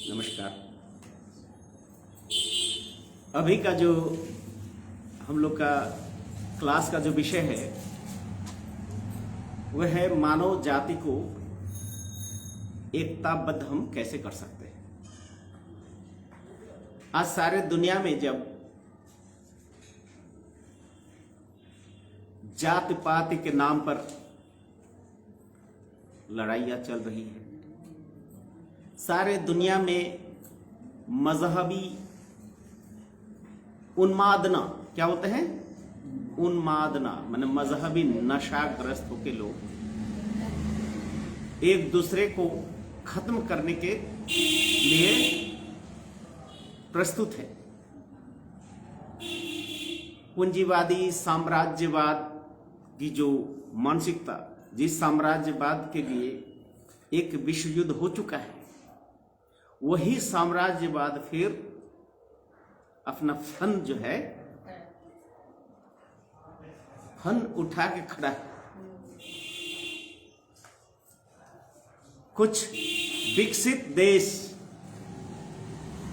नमस्कार। अभी का जो हम लोग का क्लास का जो विषय है वह है मानव जाति को एकताबद्ध हम कैसे कर सकते हैं। आज सारे दुनिया में जब जाति पाति के नाम पर लड़ाइयां चल रही है, सारे दुनिया में मजहबी उन्मादना, क्या होते हैं उन्मादना, माने मजहबी नशाग्रस्त होके लोग एक दूसरे को खत्म करने के लिए प्रस्तुत है। पूंजीवादी साम्राज्यवाद की जो मानसिकता, जिस साम्राज्यवाद के लिए एक विश्व युद्ध हो चुका है, वही साम्राज्यवाद फिर अपना फन जो है फन उठा के खड़ा है। कुछ विकसित देश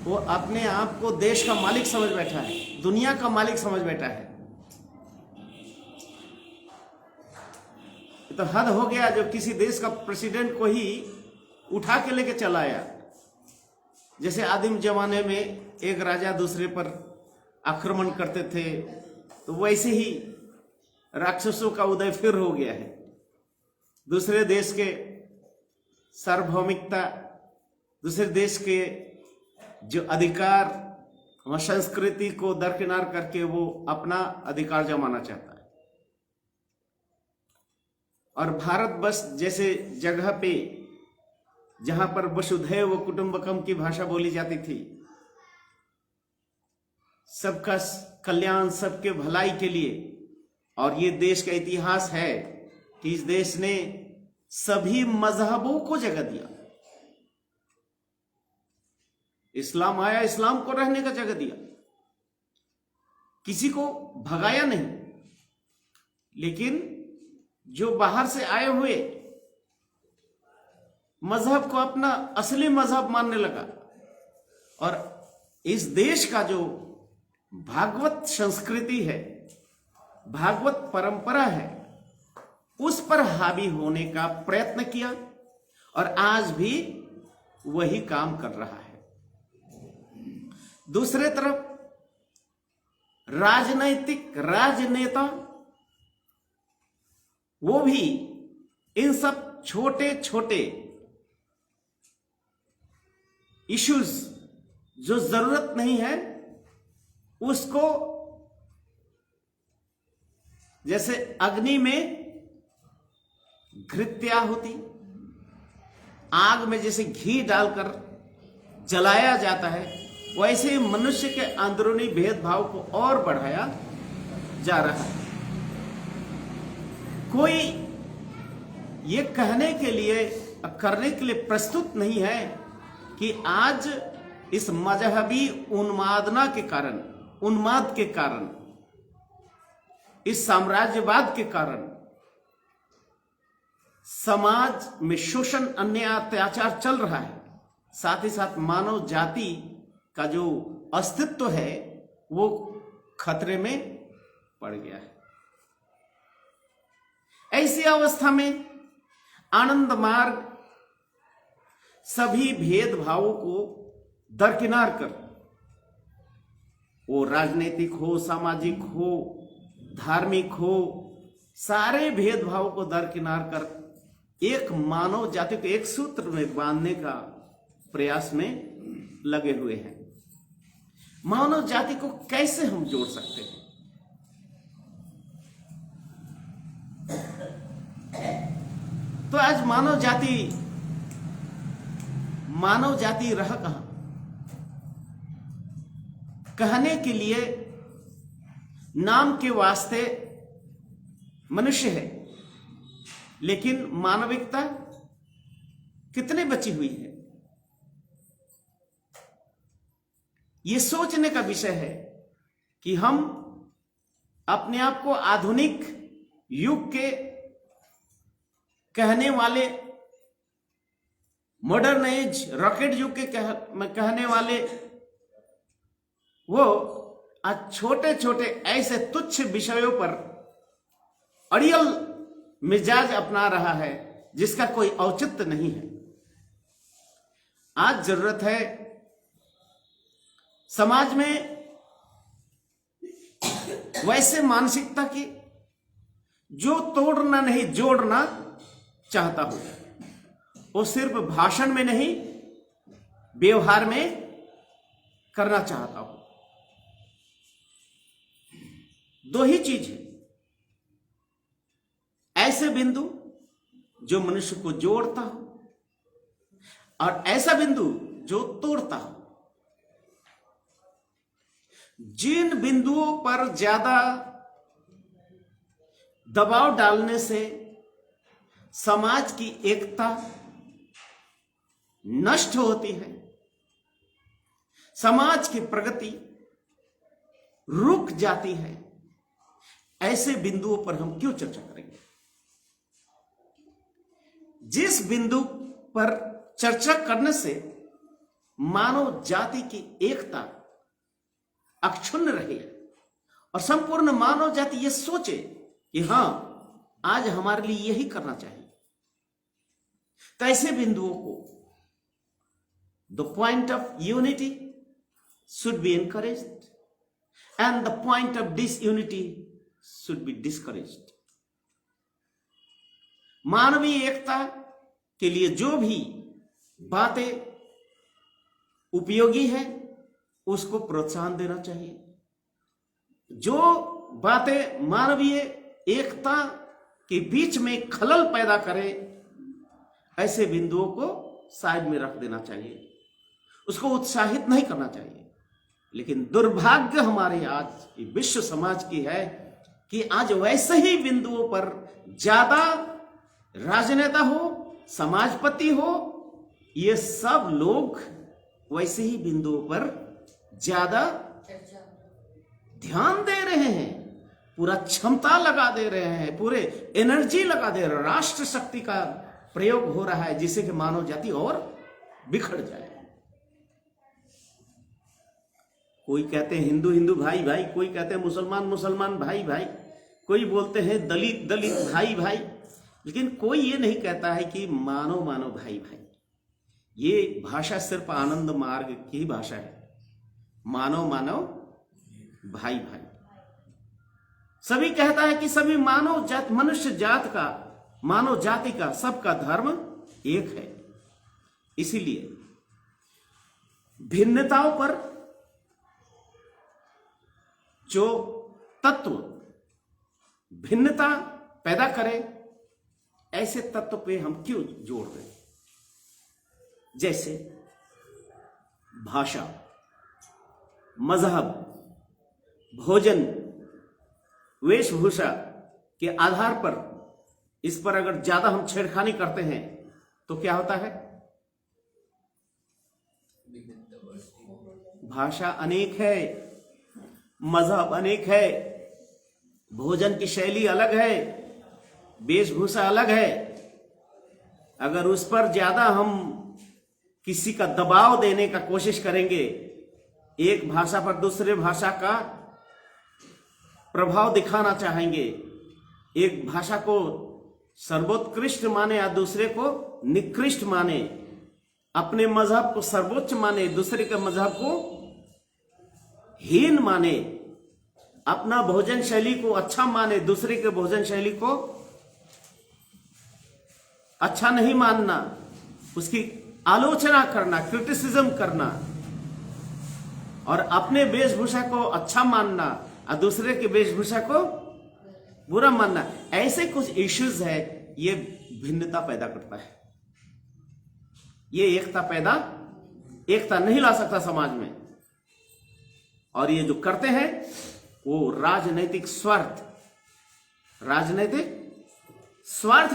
वो अपने आप को देश का मालिक समझ बैठा है, दुनिया का मालिक समझ बैठा है। तो हद हो गया जो किसी देश का प्रेसिडेंट को ही उठा के लेके चला आया। जैसे आदिम जमाने में एक राजा दूसरे पर आक्रमण करते थे, तो वैसे ही राक्षसों का उदय फिर हो गया है। दूसरे देश के सार्वभौमिकता, दूसरे देश के जो अधिकार व संस्कृति को दरकिनार करके वो अपना अधिकार जमाना चाहता है। और भारत बस जैसे जगह पे जहां पर वसुधैव कुटुंबकम की भाषा बोली जाती थी, सबका कल्याण, सबके भलाई के लिए, और ये देश का इतिहास है कि इस देश ने सभी मजहबों को जगह दिया। इस्लाम आया, इस्लाम को रहने का जगह दिया, किसी को भगाया नहीं। लेकिन जो बाहर से आए हुए मजहब को अपना असली मजहब मानने लगा, और इस देश का जो भागवत संस्कृति है, भागवत परंपरा है, उस पर हावी होने का प्रयत्न किया, और आज भी वही काम कर रहा है। दूसरे तरफ राजनैतिक राजनेता, वो भी इन सब छोटे छोटे इश्यूज जो जरूरत नहीं है उसको, जैसे अग्नि में घृत्याहुति, आग में जैसे घी डालकर जलाया जाता है, वैसे ही मनुष्य के अंदरूनी भेदभाव को और बढ़ाया जा रहा है। कोई ये कहने के लिए, करने के लिए प्रस्तुत नहीं है कि आज इस मजहबी उन्मादना के कारण, उन्माद के कारण, इस साम्राज्यवाद के कारण समाज में शोषण, अन्याय, अत्याचार चल रहा है। साथ ही साथ मानव जाति का जो अस्तित्व है वो खतरे में पड़ गया है। ऐसी अवस्था में आनंद मार्ग सभी भेदभावों को दरकिनार कर, वो राजनीतिक हो, सामाजिक हो, धार्मिक हो, सारे भेदभावों को दरकिनार कर एक मानव जाति को एक सूत्र में बांधने का प्रयास में लगे हुए हैं। मानव जाति को कैसे हम जोड़ सकते हैं? तो आज मानव जाति रह कहां? कहने के लिए नाम के वास्ते मनुष्य है, लेकिन मानविकता कितने बची हुई है? ये सोचने का विषय है कि हम अपने आप को आधुनिक युग के कहने वाले मॉडर्न एज रॉकेट युग के कहने वाले वो आज छोटे छोटे ऐसे तुच्छ विषयों पर अड़ियल मिजाज अपना रहा है जिसका कोई औचित्य नहीं है। आज जरूरत है समाज में वैसे मानसिकता की जो तोड़ना नहीं जोड़ना चाहता हो, वो सिर्फ भाषण में नहीं व्यवहार में करना चाहता हो। दो ही चीज है, ऐसे बिंदु जो मनुष्य को जोड़ता हो और ऐसा बिंदु जो तोड़ता हो। जिन बिंदुओं पर ज्यादा दबाव डालने से समाज की एकता नष्ट होती है, समाज की प्रगति रुक जाती है, ऐसे बिंदुओं पर हम क्यों चर्चा करेंगे? जिस बिंदु पर चर्चा करने से मानव जाति की एकता अक्षुण्ण रहे और संपूर्ण मानव जाति यह सोचे कि हां, आज हमारे लिए यही करना चाहिए, तो ऐसे बिंदुओं को the point of unity should be encouraged and the point of disunity should be discouraged. मानवीय एकता के लिए जो भी बातें उपयोगी है उसको प्रोत्साहन देना चाहिए। जो बातें मानवीय एकता के बीच में खलल पैदा करे, ऐसे बिंदुओं को साइड में रख देना चाहिए, उसको उत्साहित नहीं करना चाहिए। लेकिन दुर्भाग्य हमारे आज विश्व समाज की है कि आज वैसे ही बिंदुओं पर ज्यादा राजनेता हो, समाजपति हो, ये सब लोग वैसे ही बिंदुओं पर ज्यादा ध्यान दे रहे हैं, पूरा क्षमता लगा दे रहे हैं, पूरे एनर्जी लगा दे रहे हैं, राष्ट्र शक्ति का प्रयोग हो रहा है जिससे कि मानव जाति और बिखर जाए। कोई कहते हैं हिंदू हिंदू भाई भाई, कोई कहते हैं मुसलमान मुसलमान भाई भाई, कोई बोलते हैं दलित दलित भाई भाई, लेकिन कोई ये नहीं कहता है कि मानव मानव भाई भाई। ये भाषा सिर्फ आनंद मार्ग की भाषा है, मानव मानव भाई भाई। सभी कहता है कि सभी मानव जात, मनुष्य जात का, मानव जाति का, सबका धर्म एक है। इसीलिए भिन्नताओं पर जो तत्व भिन्नता पैदा करे, ऐसे तत्व पे हम क्यों जोड़ रहे हैं? जैसे भाषा, मजहब, भोजन, वेशभूषा के आधार पर, इस पर अगर ज्यादा हम छेड़खानी करते हैं तो क्या होता है? भाषा अनेक है, मजहब अनेक है, भोजन की शैली अलग है, वेशभूषा अलग है। अगर उस पर ज्यादा हम किसी का दबाव देने का कोशिश करेंगे, एक भाषा पर दूसरे भाषा का प्रभाव दिखाना चाहेंगे, एक भाषा को सर्वोत्कृष्ट माने या दूसरे को निकृष्ट माने, अपने मजहब को सर्वोच्च माने, दूसरे के मजहब को हीन माने, अपना भोजन शैली को अच्छा माने, दूसरे के भोजन शैली को अच्छा नहीं मानना, उसकी आलोचना करना, क्रिटिसिज्म करना, और अपने वेशभूषा को अच्छा मानना और दूसरे के वेशभूषा को बुरा मानना, ऐसे कुछ इश्यूज है। ये भिन्नता पैदा करता है, ये एकता नहीं ला सकता समाज में। और ये जो करते हैं वो राजनीतिक स्वार्थ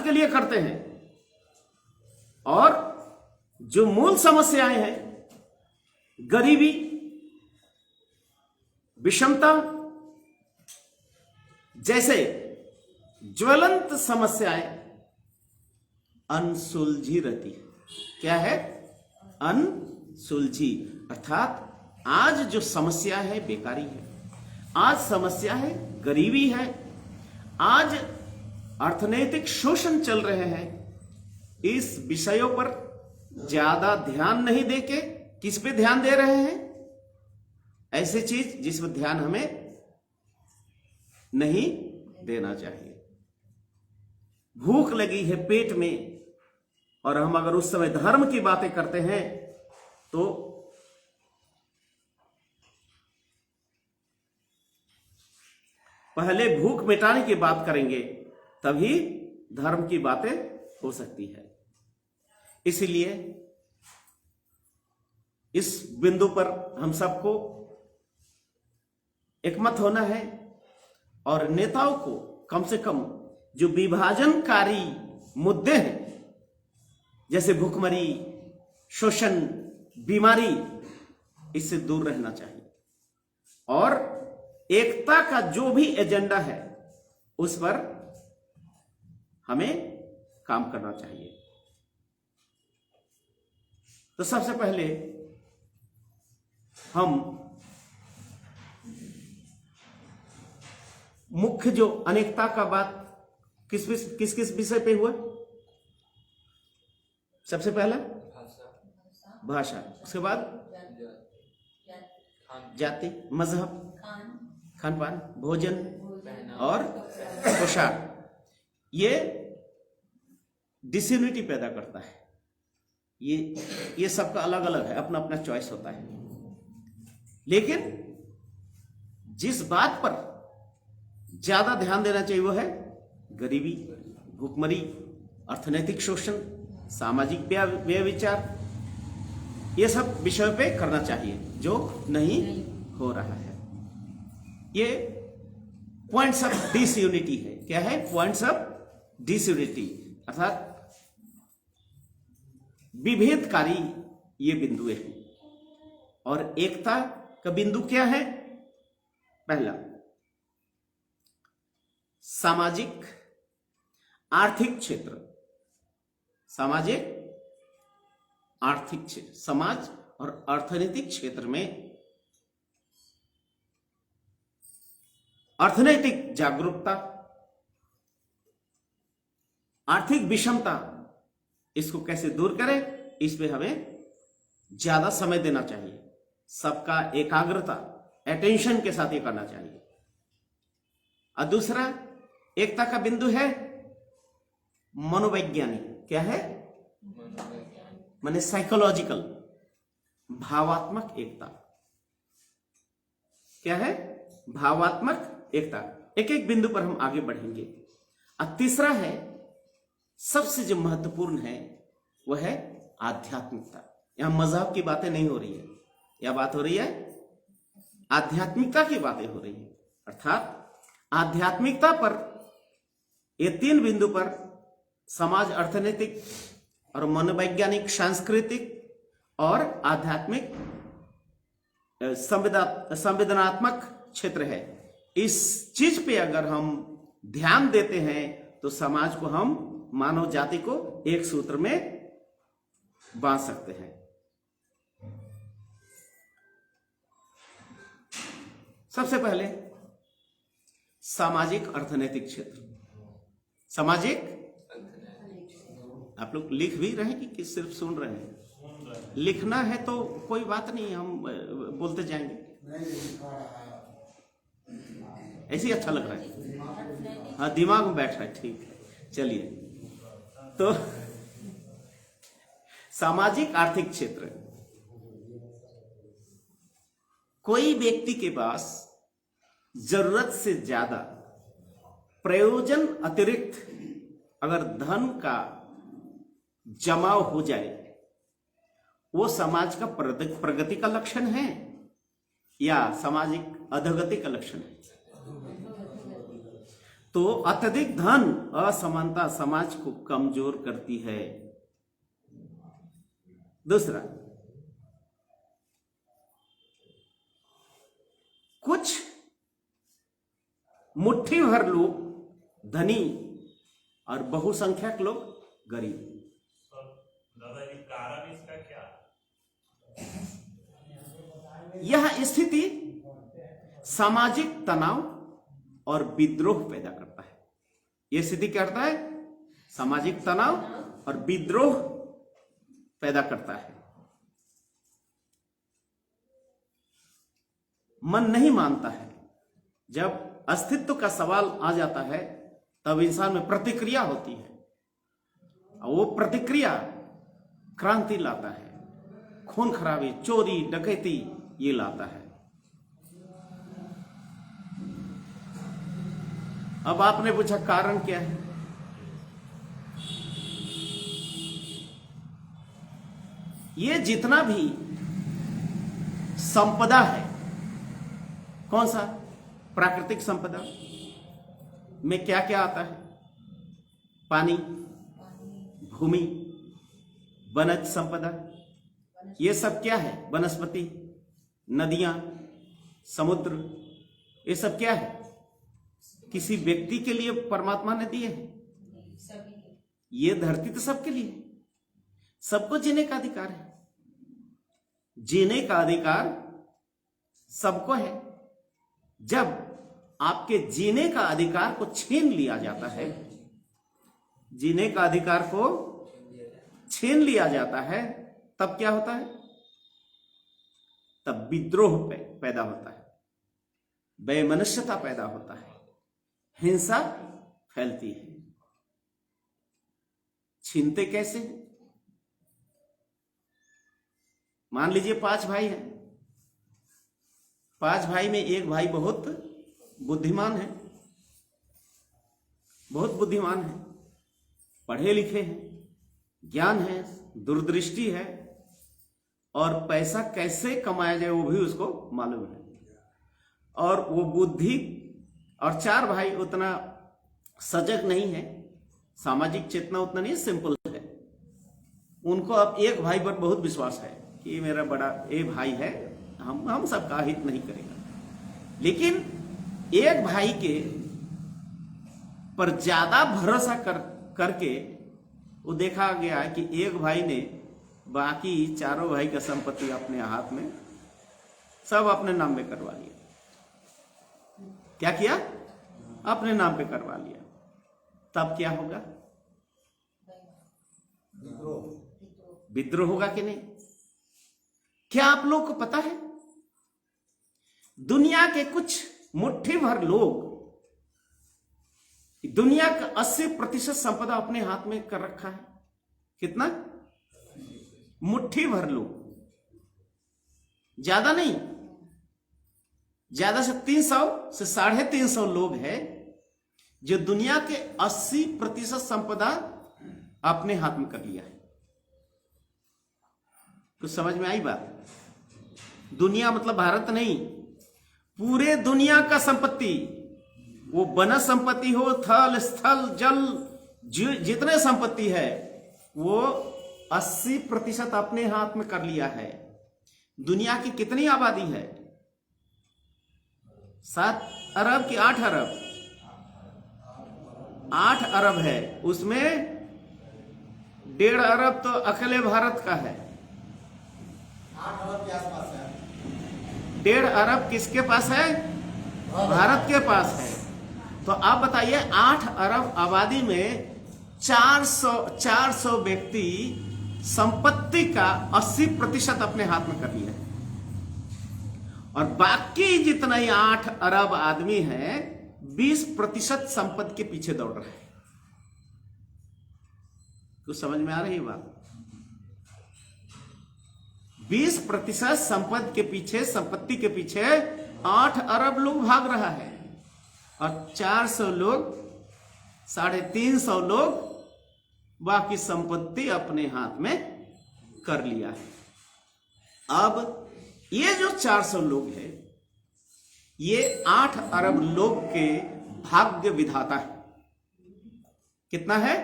के लिए करते हैं। और जो मूल समस्याएं हैं, गरीबी, विषमता जैसे ज्वलंत समस्याएं अनसुलझी रहती है। क्या है? अनसुलझी। अर्थात आज जो समस्या है बेकारी है, आज समस्या है गरीबी है, आज अर्थनैतिक शोषण चल रहे हैं। इस विषयों पर ज्यादा ध्यान नहीं देके किस पे ध्यान दे रहे हैं? ऐसी चीज जिस पर ध्यान हमें नहीं देना चाहिए। भूख लगी है पेट में और हम अगर उस समय धर्म की बातें करते हैं तो पहले भूख मिटाने की बात करेंगे, तभी धर्म की बातें हो सकती है। इसलिए इस बिंदु पर हम सबको एकमत होना है और नेताओं को कम से कम जो विभाजनकारी मुद्दे हैं, जैसे भूखमरी, शोषण, बीमारी, इससे दूर रहना चाहिए और एकता का जो भी एजेंडा है उस पर हमें काम करना चाहिए। तो सबसे पहले हम मुख्य जो अनेकता का बात किस किस विषय पे हुआ? सबसे पहला भाषा, उसके बाद जाति, मजहब, खान पान, भोजन और पोशाक। ये डिसयूनिटी पैदा करता है। ये सबका अलग अलग है, अपना अपना चॉइस होता है। लेकिन जिस बात पर ज्यादा ध्यान देना चाहिए वो है गरीबी, भूखमरी, अर्थनैतिक शोषण, सामाजिक व्यभिचार। ये सब विषय पे करना चाहिए जो नहीं हो रहा है। ये पॉइंट्स ऑफ डिसयूनिटी है। क्या है? पॉइंट्स ऑफ डिसयूनिटी, अर्थात विभेदकारी ये बिंदु है। और एकता का बिंदु क्या है? पहला, सामाजिक आर्थिक क्षेत्र, सामाजिक आर्थिक क्षेत्र, समाज और अर्थनैतिक क्षेत्र में अर्थनैतिक जागरूकता, आर्थिक विषमता, इसको कैसे दूर करें, इस पे हमें ज्यादा समय देना चाहिए। सबका एकाग्रता, अटेंशन के साथ ये करना चाहिए। और दूसरा एकता का बिंदु है मनोवैज्ञानिक। क्या है? माने साइकोलॉजिकल, भावात्मक एकता। क्या है? भावात्मक एकता। एक एक बिंदु पर हम आगे बढ़ेंगे। और तीसरा है, सबसे जो महत्वपूर्ण है वह है आध्यात्मिकता। यहां मजहब की बातें नहीं हो रही है, यह बात हो रही है आध्यात्मिकता की बातें हो रही है। अर्थात आध्यात्मिकता पर, ये तीन बिंदु पर, समाज, अर्थनैतिक और मनोवैज्ञानिक, सांस्कृतिक और आध्यात्मिक, संवेदनात्मक क्षेत्र है। इस चीज पे अगर हम ध्यान देते हैं तो समाज को, हम मानव जाति को एक सूत्र में बांध सकते हैं। सबसे पहले सामाजिक अर्थनैतिक क्षेत्र। सामाजिक, आप लोग लिख भी रहे हैं कि सिर्फ सुन रहे हैं? लिखना है तो कोई बात नहीं, हम बोलते जाएंगे, ऐसे ही अच्छा लग रहा है। हाँ, दिमाग में बैठ रहा है, ठीक है। चलिए, तो सामाजिक आर्थिक क्षेत्र, कोई व्यक्ति के पास जरूरत से ज्यादा, प्रयोजन अतिरिक्त अगर धन का जमाव हो जाए, वो समाज का प्रगति का लक्षण है या सामाजिक अधोगति का लक्षण है? तो अत्यधिक धन, असमानता समाज को कमजोर करती है। दूसरा, कुछ मुट्ठी भर लोग धनी और बहुसंख्यक लोग गरीब। दादाजी कारक यह स्थिति सामाजिक तनाव और विद्रोह पैदा करता है। यह स्थिति क्या करता है? सामाजिक तनाव और विद्रोह पैदा करता है। मन नहीं मानता है। जब अस्तित्व का सवाल आ जाता है तब इंसान में प्रतिक्रिया होती है, और वो प्रतिक्रिया क्रांति लाता है, खून खराबी, चोरी, डकैती ये लाता है। अब आपने पूछा कारण क्या है? ये जितना भी संपदा है, कौन सा? प्राकृतिक संपदा में क्या क्या आता है? पानी, भूमि, वनज संपदा, ये सब क्या है? वनस्पति, नदियां, समुद्र, ये सब क्या है? किसी व्यक्ति के लिए परमात्मा ने दिए हैं? ये धरती तो सबके लिए, सबको जीने का अधिकार है। जीने का अधिकार सबको है। जब आपके जीने का अधिकार को छीन लिया जाता है, जीने का अधिकार को छीन लिया जाता है, तब क्या होता है? तब विद्रोह पैदा होता है, वैमनस्यता पैदा होता है, हिंसा फैलती है। छीनते कैसे? मान लीजिए 5 भाई हैं। 5 भाई में एक भाई बहुत बुद्धिमान है, बहुत बुद्धिमान है, पढ़े लिखे हैं, ज्ञान है, दूरदृष्टि है, और पैसा कैसे कमाया जाए वो भी उसको मालूम है, और वो बुद्धि। और 4 भाई उतना सजग नहीं है, सामाजिक चेतना उतना नहीं, सिंपल है। उनको अब एक भाई पर बहुत विश्वास है कि मेरा बड़ा ये भाई है, हम सबका हित नहीं करेगा। लेकिन एक भाई के पर ज्यादा भरोसा करके वो देखा गया है कि एक भाई ने बाकी चारों भाई का संपत्ति अपने हाथ में सब अपने नाम पे करवा लिया। क्या किया? अपने नाम पे करवा लिया। तब क्या होगा? विद्रोह होगा कि नहीं? क्या आप लोग को पता है दुनिया के कुछ मुट्ठी भर लोग दुनिया का 80% संपदा अपने हाथ में कर रखा है? कितना? मुट्ठी भर लोग, ज्यादा नहीं, ज्यादा से 300 से 350 लोग हैं जो दुनिया के 80% संपदा अपने हाथ में कर लिया है। कुछ समझ में आई बात? दुनिया मतलब भारत नहीं, पूरे दुनिया का संपत्ति, वो वन संपत्ति हो, थल स्थल जल, जितने संपत्ति है वो 80% अपने हाथ में कर लिया है। दुनिया की कितनी आबादी है? 7 अरब की 8 अरब? 8 अरब है, उसमें 1.5 अरब तो अकेले भारत का है। 8 अरब के आसपास है। 1.5 अरब किसके पास है? भारत के पास है। तो आप बताइए 8 अरब आबादी में 400 व्यक्ति संपत्ति का 80% अपने हाथ में कर लिया है, और बाकी जितना ही 8 अरब आदमी है 20% संपत्ति के पीछे दौड़ रहा है। कुछ समझ में आ रही है बात? 20% संपत्ति के पीछे 8 अरब लोग भाग रहा है, और 400 लोग, 350 लोग बाकी संपत्ति अपने हाथ में कर लिया है। अब ये जो 400 लोग हैं, ये 8 अरब लोग के भाग्य विधाता है। कितना है?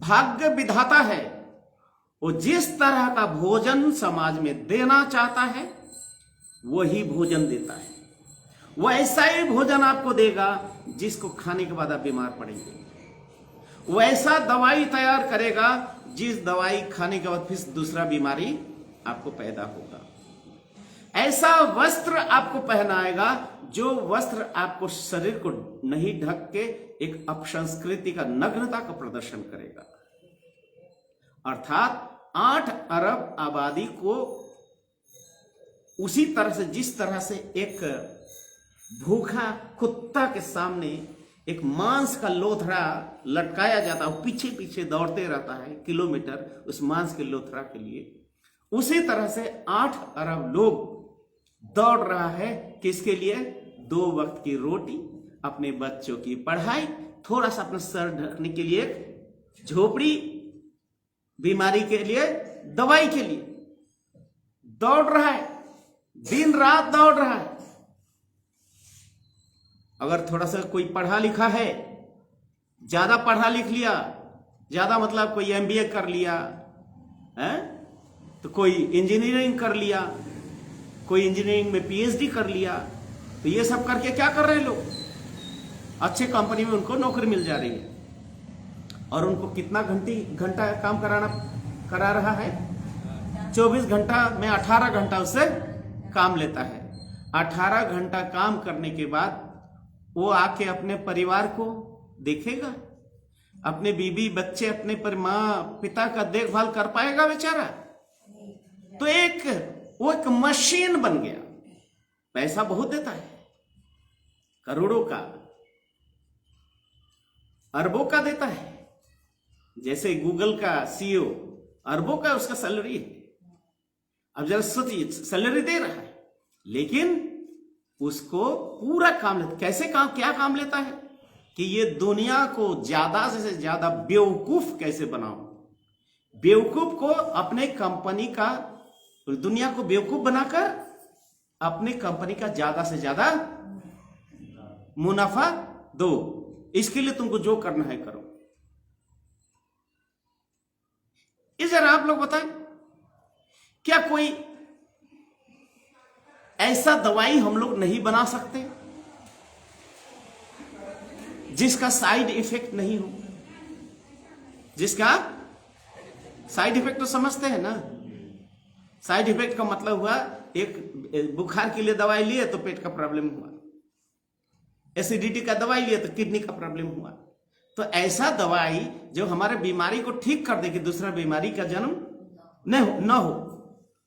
भाग्य विधाता है। वो जिस तरह का भोजन समाज में देना चाहता है वही भोजन देता है। वो ऐसा ही भोजन आपको देगा जिसको खाने के बाद आप बीमार पड़ेंगे। वो ऐसा दवाई तैयार करेगा जिस दवाई खाने के बाद फिर दूसरा बीमारी आपको पैदा होगा। ऐसा वस्त्र आपको पहनाएगा जो वस्त्र आपको शरीर को नहीं ढक के एक अपसंस्कृति का, नग्नता का प्रदर्शन करेगा। अर्थात 8 अरब आबादी को उसी तरह से, जिस तरह से एक भूखा कुत्ता के सामने एक मांस का लोथड़ा लटकाया जाता है, पीछे पीछे दौड़ते रहता है किलोमीटर उस मांस के लोथड़ा के लिए, उसी तरह से 8 अरब लोग दौड़ रहा है किसके लिए? 2 वक्त की रोटी, अपने बच्चों की पढ़ाई, थोड़ा सा अपना सर ढकने के लिए एक झोपड़ी, बीमारी के लिए दवाई के लिए दौड़ रहा है, दिन रात दौड़ रहा है। अगर थोड़ा सा कोई पढ़ा लिखा है, ज्यादा पढ़ा लिख लिया, ज्यादा मतलब कोई MBA कर लिया है, तो कोई इंजीनियरिंग कर लिया, कोई इंजीनियरिंग में PhD कर लिया, तो ये सब करके क्या कर रहे हैं लोग? अच्छे कंपनी में उनको नौकरी मिल जा रही है। और उनको कितना घंटा काम करा रहा है? 24 घंटा में 18 घंटा उससे काम लेता है। 18 घंटा काम करने के बाद वो आके अपने परिवार को देखेगा, अपने बीबी बच्चे, अपने माँ पिता का देखभाल कर पाएगा बेचारा? तो वो एक मशीन बन गया। पैसा बहुत देता है, करोड़ों का, अरबों का देता है। जैसे गूगल का CEO अरबों का उसका सैलरी है। अब जरा सोचिए, सैलरी दे रहा है लेकिन उसको पूरा काम लेता। कैसे काम, क्या काम लेता है कि ये दुनिया को ज्यादा से ज्यादा बेवकूफ कैसे बनाऊं, बेवकूफ को अपने कंपनी का, दुनिया को बेवकूफ बनाकर अपने कंपनी का ज्यादा से ज्यादा मुनाफा दो। इसके लिए तुमको जो करना है करो। इस जरा आप लोग बताएं, क्या कोई ऐसा दवाई हम लोग नहीं बना सकते जिसका साइड इफेक्ट नहीं हो? जिसका साइड इफेक्ट तो समझते हैं ना। साइड इफेक्ट का मतलब हुआ, एक बुखार के लिए दवाई लिए तो पेट का प्रॉब्लम हुआ, एसिडिटी का दवाई लिए तो किडनी का प्रॉब्लम हुआ। तो ऐसा दवाई जो हमारे बीमारी को ठीक कर दे कि दूसरा बीमारी का जन्म न हो,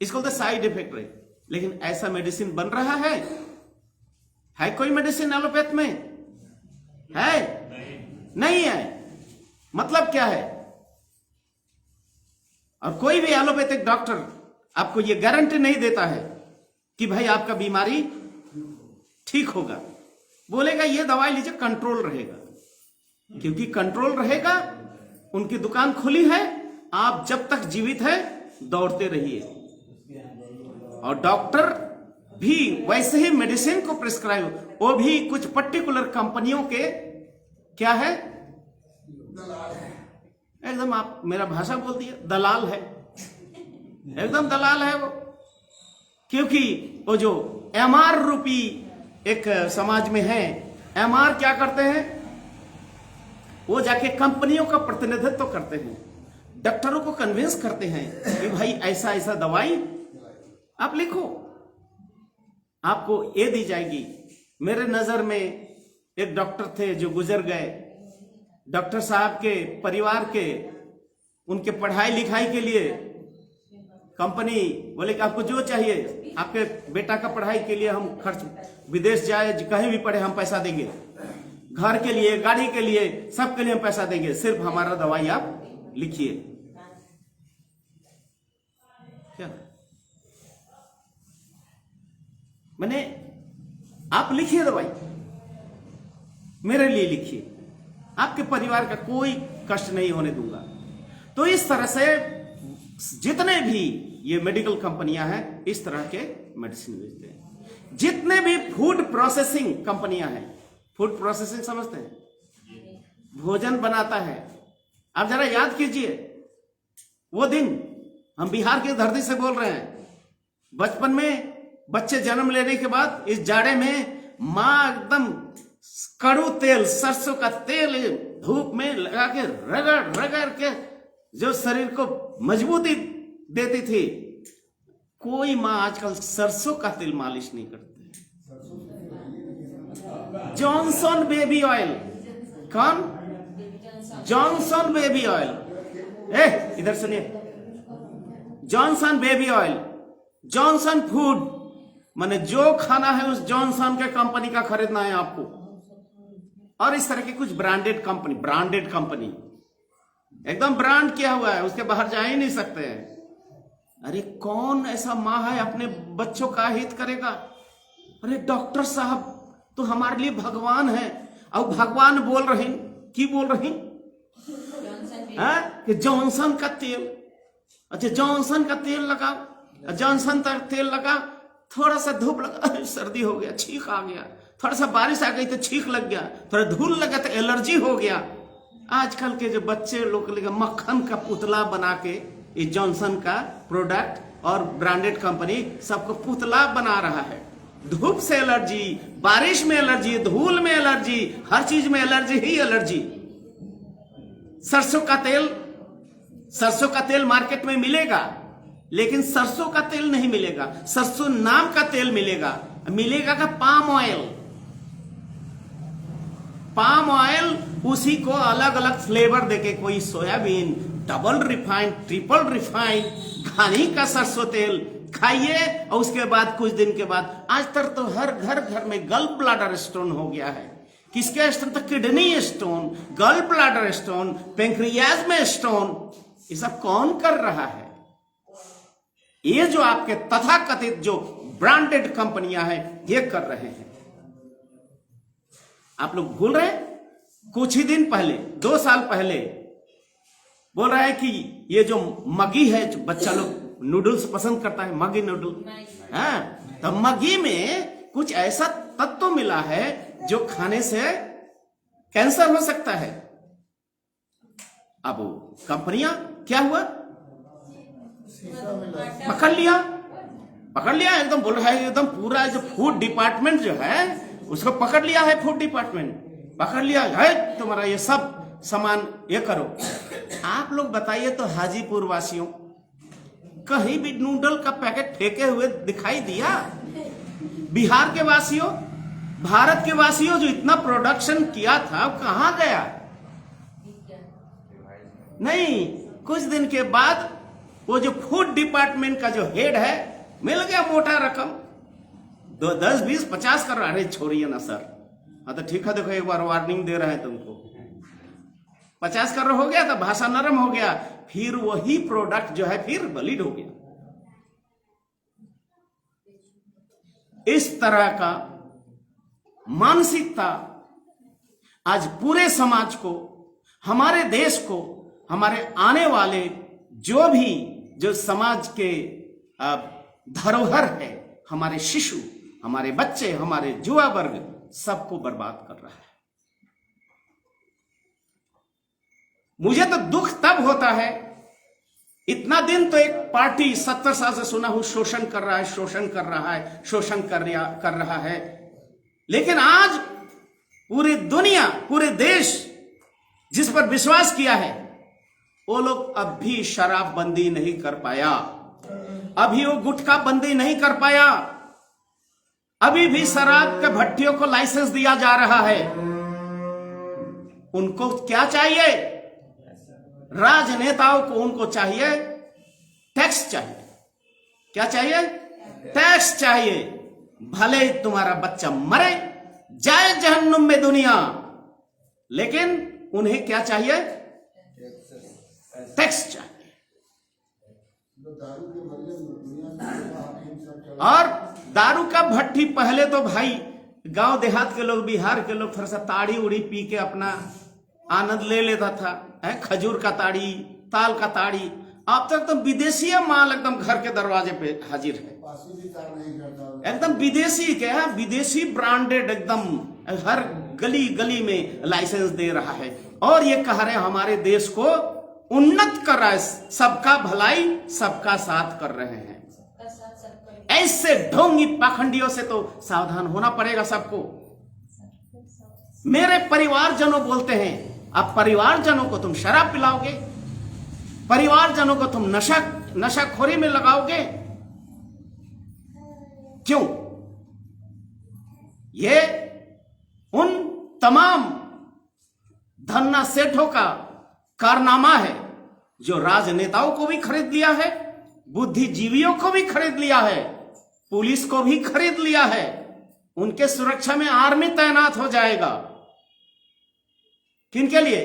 इसको तो साइड इफेक्ट रहे। लेकिन ऐसा मेडिसिन बन रहा है कोई मेडिसिन एलोपैथ में है? नहीं है। मतलब क्या है? और कोई भी एलोपैथिक डॉक्टर आपको यह गारंटी नहीं देता है कि भाई आपका बीमारी ठीक होगा। बोलेगा ये दवाई लीजिए, कंट्रोल रहेगा। क्योंकि कंट्रोल रहेगा, उनकी दुकान खुली है, आप जब तक जीवित है दौड़ते रहिए। और डॉक्टर भी वैसे ही मेडिसिन को प्रिस्क्राइब, वो भी कुछ पर्टिकुलर कंपनियों के क्या है, एकदम आप मेरा भाषा बोल दिया, दलाल है, एकदम दलाल है वो। क्योंकि वो जो MR रूपी एक समाज में है, MR क्या करते हैं? वो जाके कंपनियों का प्रतिनिधित्व करते हैं, डॉक्टरों को कन्विंस करते हैं कि भाई ऐसा ऐसा दवाई आप लिखो, आपको ये दी जाएगी। मेरे नजर में एक डॉक्टर थे जो गुजर गए। डॉक्टर साहब के परिवार के, उनके पढ़ाई लिखाई के लिए कंपनी बोले कि आपको जो चाहिए, आपके बेटा का पढ़ाई के लिए हम खर्च, विदेश जाए कहीं भी पढ़े हम पैसा देंगे, घर के लिए, गाड़ी के लिए, सब के लिए हम पैसा देंगे, सिर्फ हमारा दवाई आप लिखिए। क्या मैंने, आप लिखिए दवाई, मेरे लिए लिखिए, आपके परिवार का कोई कष्ट नहीं होने दूंगा। तो इस तरह से जितने भी ये मेडिकल कंपनियां हैं इस तरह के मेडिसिन बेचते हैं। जितने भी फूड प्रोसेसिंग कंपनियां हैं, फूड प्रोसेसिंग समझते हैं, भोजन बनाता है। आप जरा याद कीजिए वो दिन, हम बिहार की धरती से बोल रहे हैं, बचपन में बच्चे जन्म लेने के बाद इस जाड़े में माँ एकदम कड़ू तेल, सरसों का तेल धूप में लगा के रगड़ रगड़ के जो शरीर को मजबूती देती थी, कोई माँ आजकल सरसों का तेल मालिश नहीं करती। जॉनसन बेबी ऑयल, कौन? Johnson baby oil. इधर सुनिए, Johnson baby oil, Johnson food, माने जो खाना है उस जॉनसन के कंपनी का खरीदना है आपको। और इस तरह की कुछ ब्रांडेड कंपनी एकदम ब्रांड किया हुआ है, उसके बाहर जा ही नहीं सकते हैं। अरे कौन ऐसा माँ है अपने बच्चों का हित करेगा? अरे डॉक्टर साहब तो हमारे लिए भगवान है, और भगवान बोल रही की बोल रही कि जॉनसन का तेल। अच्छा जॉनसन का तेल लगाओ, जॉनसन का तेल लगा, थोड़ा सा धूप लगा सर्दी हो गया, छींक आ गया, थोड़ा सा बारिश आ गई तो छींक लग गया, थोड़ा धूल लगा तो एलर्जी हो गया। आजकल के जो बच्चे लोग मक्खन का पुतला बना के ये जॉनसन का प्रोडक्ट और ब्रांडेड कंपनी सबको पुतला बना रहा है। धूप से एलर्जी, बारिश में एलर्जी, धूल में एलर्जी, हर चीज में एलर्जी ही एलर्जी। सरसों का तेल मार्केट में मिलेगा, लेकिन सरसों का तेल नहीं मिलेगा, सरसों नाम का तेल मिलेगा का पाम ऑयल। उसी को अलग अलग फ्लेवर देके, कोई soybean, double refined, triple refined, घानी का सरसों तेल खाइए, और उसके बाद कुछ दिन के बाद, आज तक तो हर घर में गल ब्लाडर स्टोन हो गया है। किसके स्टोन? तो किडनी स्टोन, गल ब्लाडर स्टोन, पेंक्रियाज में स्टोन। ये सब कौन कर रहा है? ये जो आपके तथाकथित जो ब्रांडेड कंपनियां हैं ये कर रहे हैं। आप लोग भूल रहे हैं? कुछ ही दिन पहले, 2 साल पहले बोल रहा है कि ये जो मैगी है, जो बच्चा लोग नूडल्स पसंद करता है, मैगी नूडल, हाँ, तो मैगी में कुछ ऐसा तत्व मिला है जो खाने से कैंसर हो सकता है। अब कंपनियां क्या हुआ, पकड़ लिया एकदम, बोल रहा है एकदम पूरा जो फूड डिपार्टमेंट जो है उसको पकड़ लिया है, फूड डिपार्टमेंट पकड़ लिया है, तुम्हारा ये सब सामान ये करो। आप लोग बताइए तो हाजीपुर वासियों, कहीं भी नूडल का पैकेट फेंके हुए दिखाई दिया? बिहार के वासियों, भारत के वासियों जो इतना प्रोडक्शन किया था कहां गया? नहीं, कुछ दिन के बाद वो जो फूड डिपार्टमेंट का जो हेड है मिल गया मोटा रकम, 10, 20, 50 कर रहा। अरे छोड़िए ना सर, हाँ तो ठीक है, देखो एक बार वार्निंग दे रहे हैं तुमको, 50 करोड़ हो गया तो भाषा नरम हो गया, फिर वही प्रोडक्ट जो है फिर वैलिड हो गया। इस तरह का मानसिकता आज पूरे समाज को, हमारे देश को, हमारे आने वाले जो समाज के धरोहर है, हमारे शिशु, हमारे बच्चे, हमारे युवा वर्ग, सबको बर्बाद कर रहा है। मुझे तो दुख तब होता है, इतना दिन तो एक पार्टी 70 साल से सुना हूं शोषण कर रहा है, लेकिन आज पूरी दुनिया, पूरे देश जिस पर विश्वास किया है, वो लोग अब भी शराब बंदी नहीं कर पाया, अभी वो गुटखा बंदी नहीं कर पाया, अभी भी शराब के भट्टियों को लाइसेंस दिया जा रहा है। उनको क्या चाहिए? राजनेताओं को उनको चाहिए टैक्स चाहिए। क्या चाहिए? टैक्स चाहिए। भले तुम्हारा बच्चा मरे, जाए जहन्नुम में दुनिया, लेकिन उन्हें क्या चाहिए? टैक्स चाहिए। और दारू का भट्टी पहले तो भाई गांव देहात के लोग, बिहार के लोग थोड़ा सा ताड़ी उड़ी पी के अपना आनंद ले लेता था, है खजूर का ताड़ी, ताल का ताड़ी। अब तक तो विदेशी माल एकदम घर के दरवाजे पे हाजिर है, एकदम विदेशी क्या, विदेशी ब्रांडेड, एकदम हर गली गली में लाइसेंस दे रहा है, और ये कह रहे हैं हमारे देश को उन्नत कर रहा है, सबका भलाई सबका साथ कर रहे हैं। ऐसे ढोंगी पाखंडियों से तो सावधान होना पड़ेगा सबको। मेरे परिवारजनों बोलते हैं, अब परिवारजनों को तुम शराब पिलाओगे, परिवारजनों को तुम नशाखोरी में लगाओगे, क्यों? ये उन तमाम धन्ना सेठों का कारनामा है जो राजनेताओं को भी खरीद लिया है, बुद्धिजीवियों को भी खरीद लिया है, पुलिस को भी खरीद लिया है। उनके सुरक्षा में आर्मी तैनात हो जाएगा। किनके लिए?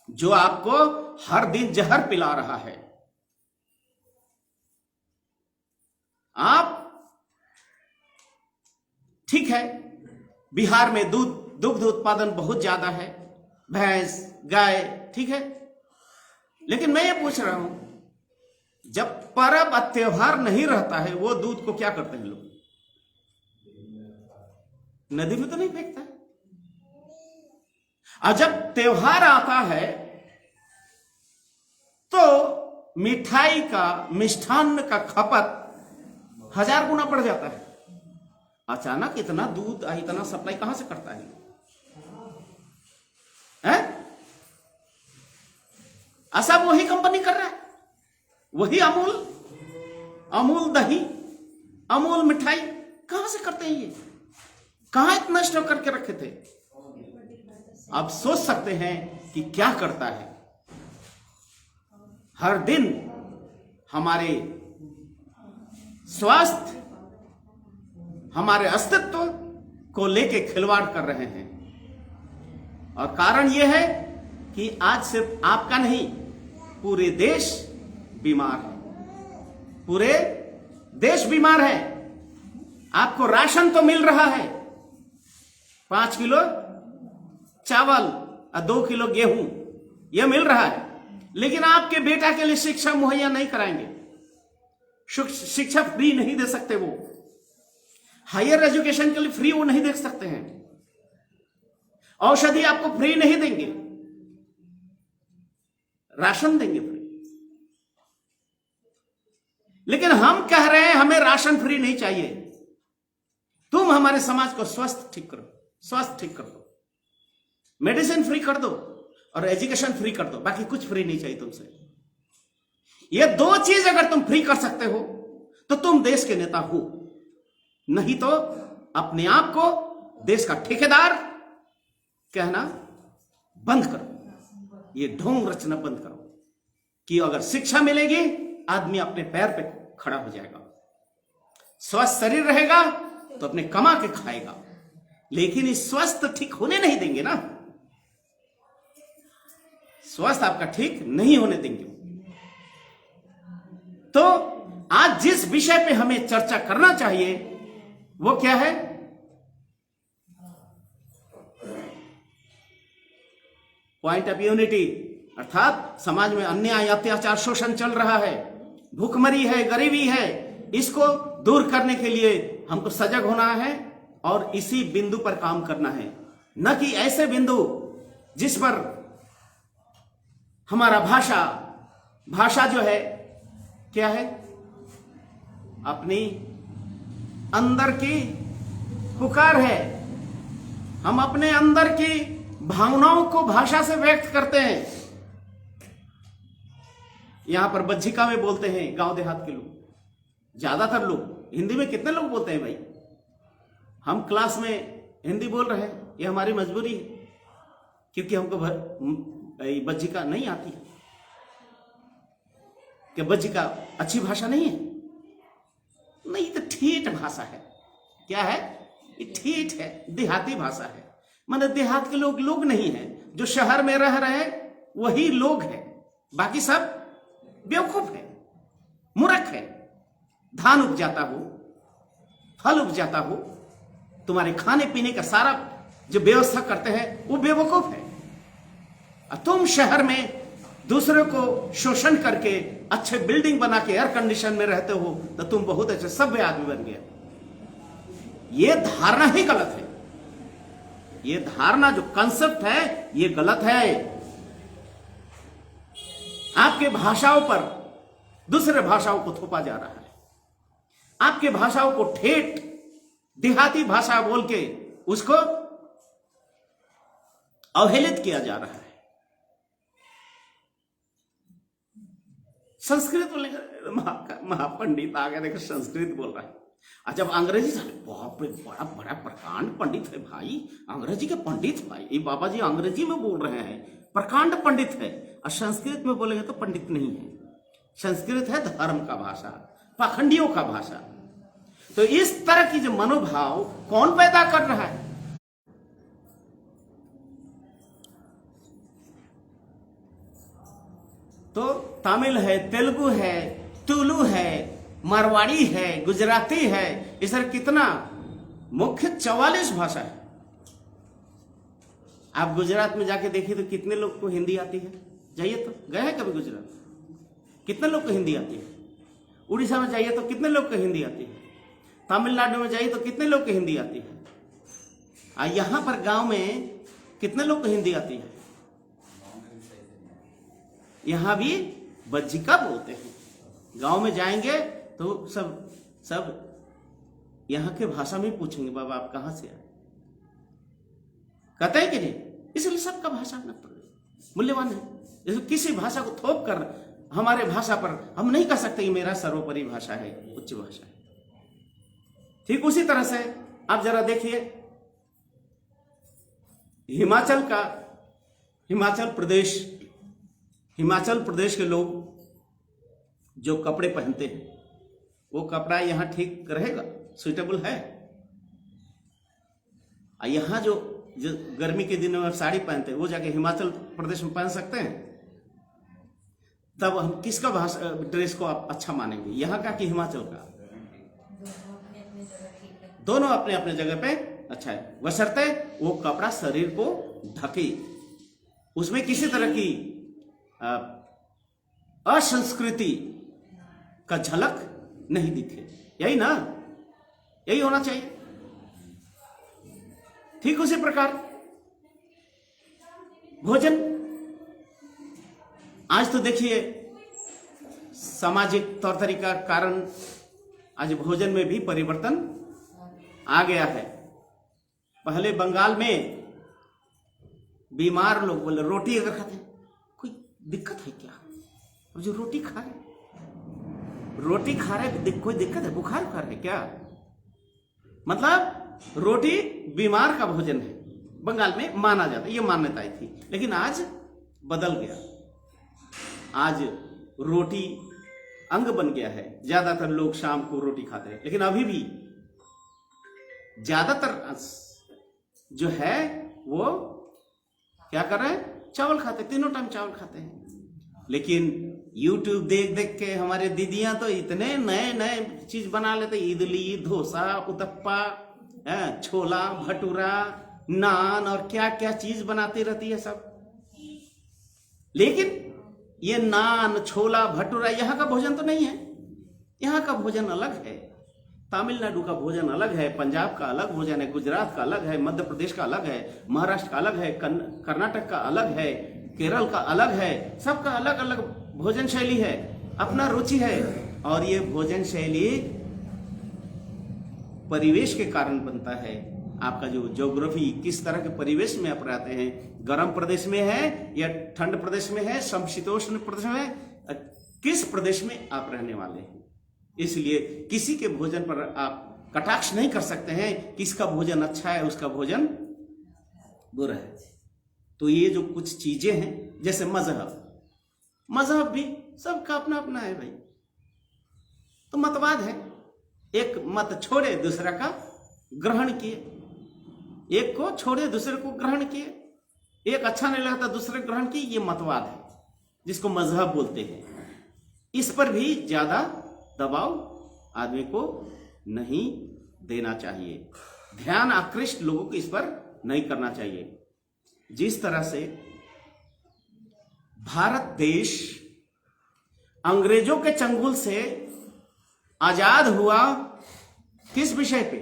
जो आपको हर दिन जहर पिला रहा है। आप ठीक है, बिहार में दुग्ध उत्पादन बहुत ज्यादा है, भैंस गाय, ठीक है, लेकिन मैं ये पूछ रहा हूं, जब पर्व और त्योहार नहीं रहता है, वो दूध को क्या करते हैं लोग? नदी में तो नहीं फेंकता है। और जब त्योहार आता है तो मिठाई का, मिष्ठान्न का खपत 1000 गुना बढ़ जाता है। अचानक इतना दूध, इतना सप्लाई कहां से करता है? ऐसा वही कंपनी कर रहा है, वही अमूल दही, अमूल मिठाई कहां से करते हैं? ये कहां इतना स्टॉक करके रखे थे? आप सोच सकते हैं कि क्या करता है। हर दिन हमारे स्वास्थ्य, हमारे अस्तित्व को लेके खिलवाड़ कर रहे हैं। और कारण यह है कि आज सिर्फ आपका नहीं, पूरे देश बीमार है। पूरे देश बीमार है। आपको राशन तो मिल रहा है, 5 किलो चावल और 2 किलो गेहूं, यह मिल रहा है, लेकिन आपके बेटा के लिए शिक्षा मुहैया नहीं कराएंगे। शिक्षा फ्री नहीं दे सकते वो, हायर एजुकेशन के लिए फ्री वो नहीं दे सकते हैं, औषधि आपको फ्री नहीं देंगे, राशन देंगे फ्री। लेकिन हम कह रहे हैं हमें राशन फ्री नहीं चाहिए, तुम हमारे समाज को स्वस्थ ठीक करो, स्वास्थ्य ठीक कर दो, मेडिसिन फ्री कर दो और एजुकेशन फ्री कर दो, बाकी कुछ फ्री नहीं चाहिए तुमसे। ये 2 चीज अगर तुम फ्री कर सकते हो तो तुम देश के नेता हो, नहीं तो अपने आप को देश का ठेकेदार कहना बंद करो। ये ढोंग रचना बंद करो कि अगर शिक्षा मिलेगी आदमी अपने पैर पे खड़ा हो जाएगा, स्वस्थ शरीर रहेगा तो अपने कमा के खाएगा। लेकिन इस स्वस्थ ठीक होने नहीं देंगे ना, स्वस्थ आपका ठीक नहीं होने देंगे। तो आज जिस विषय पे हमें चर्चा करना चाहिए वो क्या है? पॉइंट ऑफ यूनिटी, अर्थात समाज में अन्याय, अत्याचार, शोषण चल रहा है, भूखमरी है, गरीबी है, इसको दूर करने के लिए हमको सजग होना है और इसी बिंदु पर काम करना है, न कि ऐसे बिंदु जिस पर हमारा भाषा जो है क्या है, अपनी अंदर की पुकार है। हम अपने अंदर की भावनाओं को भाषा से व्यक्त करते हैं। यहां पर बज्जिका में बोलते हैं गांव देहात के लोग, ज्यादातर लोग। हिंदी में कितने लोग बोलते हैं भाई? हम क्लास में हिंदी बोल रहे हैं, ये हमारी मजबूरी है, क्योंकि हमको बज्जिका नहीं आती है। कि बज्जिका अच्छी भाषा नहीं है? नहीं, तो ठेठ भाषा है। क्या है? ये ठेठ है, देहाती भाषा है। मतलब देहात के लोग नहीं है, जो शहर में रह रहे वही लोग हैं, बाकी सब बेवकूफ है, मूर्ख है। धान उपजाता हो, फल उपजाता हो, तुम्हारे खाने पीने का सारा जो व्यवस्था करते हैं वो बेवकूफ है। और तुम शहर में दूसरे को शोषण करके अच्छे बिल्डिंग बना के एयर कंडीशन में रहते हो, तो तुम बहुत अच्छे सभ्य आदमी बन गए। ये धारणा ही गलत है। ये धारणा, जो कंसेप्ट है, ये गलत है। आपके भाषाओं पर दूसरे भाषाओं को थोपा जा रहा है। आपके भाषाओं को ठेठ देहाती भाषा बोल के उसको अवहेलित किया जा रहा है। संस्कृत बोलेंगे, महापंडित आ गया, देखो संस्कृत बोल रहा है। और जब अंग्रेजी से, बाप रे, बड़ा बड़ा प्रकांड पंडित है भाई, अंग्रेजी के पंडित भाई, ये बाबा जी अंग्रेजी में बोल रहे हैं, प्रकांड पंडित है। और संस्कृत में बोलेंगे तो पंडित नहीं है, संस्कृत है धर्म का भाषा, पाखंडियों का भाषा। तो इस तरह की जो मनोभाव कौन पैदा कर रहा है? तो तमिल है, तेलुगु है, तुलु है, मारवाड़ी है, गुजराती है, इस तरह कितना मुख्य 44 भाषा है। आप गुजरात में जाके देखिए तो कितने लोग को हिंदी आती है? जाइए तो, गए हैं कभी गुजरात? कितने लोग को हिंदी आती है? उड़ीसा में जाइए तो कितने लोग को हिंदी आती है? तमिलनाडु में जाइए तो कितने लोग को हिंदी आती है? यहां पर गांव में कितने लोग को हिंदी आती है? यहां भी बज्जिका बोलते हैं। गांव में जाएंगे तो सब यहां के भाषा में पूछेंगे, बाबा आप कहां से आए? कहते हैं कि नहीं? इसलिए सबका भाषा अपना मूल्यवान है। जैसे किसी भाषा को थोप कर हमारे भाषा पर हम नहीं कह सकते कि मेरा सर्वोपरि भाषा है, उच्च भाषा है। ठीक उसी तरह से आप जरा देखिए हिमाचल प्रदेश के लोग जो कपड़े पहनते हैं, वो कपड़ा यहां ठीक रहेगा, सुइटेबल है? यहां जो गर्मी के दिनों में साड़ी पहनते हैं, वो जाके हिमाचल प्रदेश में पहन सकते हैं? तब हम किसका भाषा ड्रेस को आप अच्छा मानेंगे, यहाँ का कि हिमाचल का? दोनों अपने अपने जगह पे अच्छा है, बशर्ते वो कपड़ा शरीर को ढके, उसमें किसी तरह की असंस्कृति का झलक नहीं दिखे। यही ना, यही होना चाहिए। ठीक उसी प्रकार भोजन, आज तो देखिए सामाजिक तौर तरीका कारण आज भोजन में भी परिवर्तन आ गया है। पहले बंगाल में बीमार लोग बोले रोटी अगर खाते हैं, कोई दिक्कत है क्या? अब जो रोटी खा रहे कोई दिक्कत है? बुखार है क्या? मतलब रोटी बीमार का भोजन है, बंगाल में माना जाता है, ये मान्यताएं थी। लेकिन आज बदल गया, आज रोटी अंग बन गया है। ज्यादातर लोग शाम को रोटी खाते हैं, लेकिन अभी भी ज्यादातर जो है वो क्या कर रहे हैं? चावल खाते, तीनों टाइम चावल खाते हैं। लेकिन YouTube देख देख के हमारे दीदियां तो इतने नए नए चीज बना लेते, इडली, डोसा, उत्तप्पा, छोला भटूरा, नान और क्या क्या चीज बनाती रहती है सब। लेकिन ये नान, छोला, भटूरा यहाँ का भोजन तो नहीं है। यहाँ का भोजन अलग है, तमिलनाडु का भोजन अलग है, पंजाब का अलग भोजन है, गुजरात का अलग है, मध्य प्रदेश का अलग है, महाराष्ट्र का अलग है, कर्नाटक का अलग है, केरल का अलग है। सबका अलग अलग भोजन शैली है, अपना रुचि है। और ये भोजन शैली परिवेश के कारण बनता है। आपका जो ज्योग्राफी, किस तरह के परिवेश में आप रहते हैं, गर्म प्रदेश में है या ठंड प्रदेश में है, समशीतोष्ण प्रदेश में है, किस प्रदेश में आप रहने वाले हैं। इसलिए किसी के भोजन पर आप कटाक्ष नहीं कर सकते हैं, किसका भोजन अच्छा है, उसका भोजन बुरा है। तो ये जो कुछ चीजें हैं, जैसे मजहब भी सबका अपना अपना है भाई। तो मतवाद है, एक मत छोड़े दूसरा का ग्रहण किए, एक को छोड़े दूसरे को ग्रहण किए, एक अच्छा नहीं लगता दूसरे ग्रहण किए, ये मतवाद है जिसको मजहब बोलते हैं। इस पर भी ज्यादा दबाव आदमी को नहीं देना चाहिए, ध्यान आकृष्ट लोगों को इस पर नहीं करना चाहिए। जिस तरह से भारत देश अंग्रेजों के चंगुल से आजाद हुआ, किस विषय पे?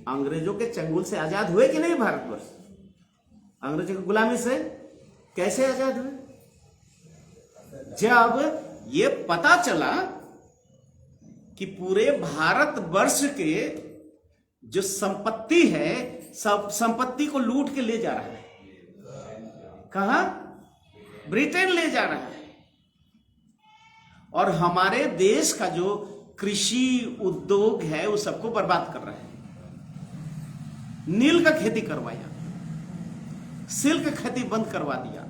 अंग्रेजों के चंगुल से आजाद हुए कि नहीं भारतवर्ष? अंग्रेजों की गुलामी से कैसे आजाद हुए? जब ये पता चला कि पूरे भारतवर्ष के जो संपत्ति है, सब संपत्ति को लूट के ले जा रहा है। कहां? ब्रिटेन ले जा रहा है। और हमारे देश का जो कृषि उद्योग है वो सबको बर्बाद कर रहा है। नील का खेती करवाया, सिल्क खेती बंद करवा दिया।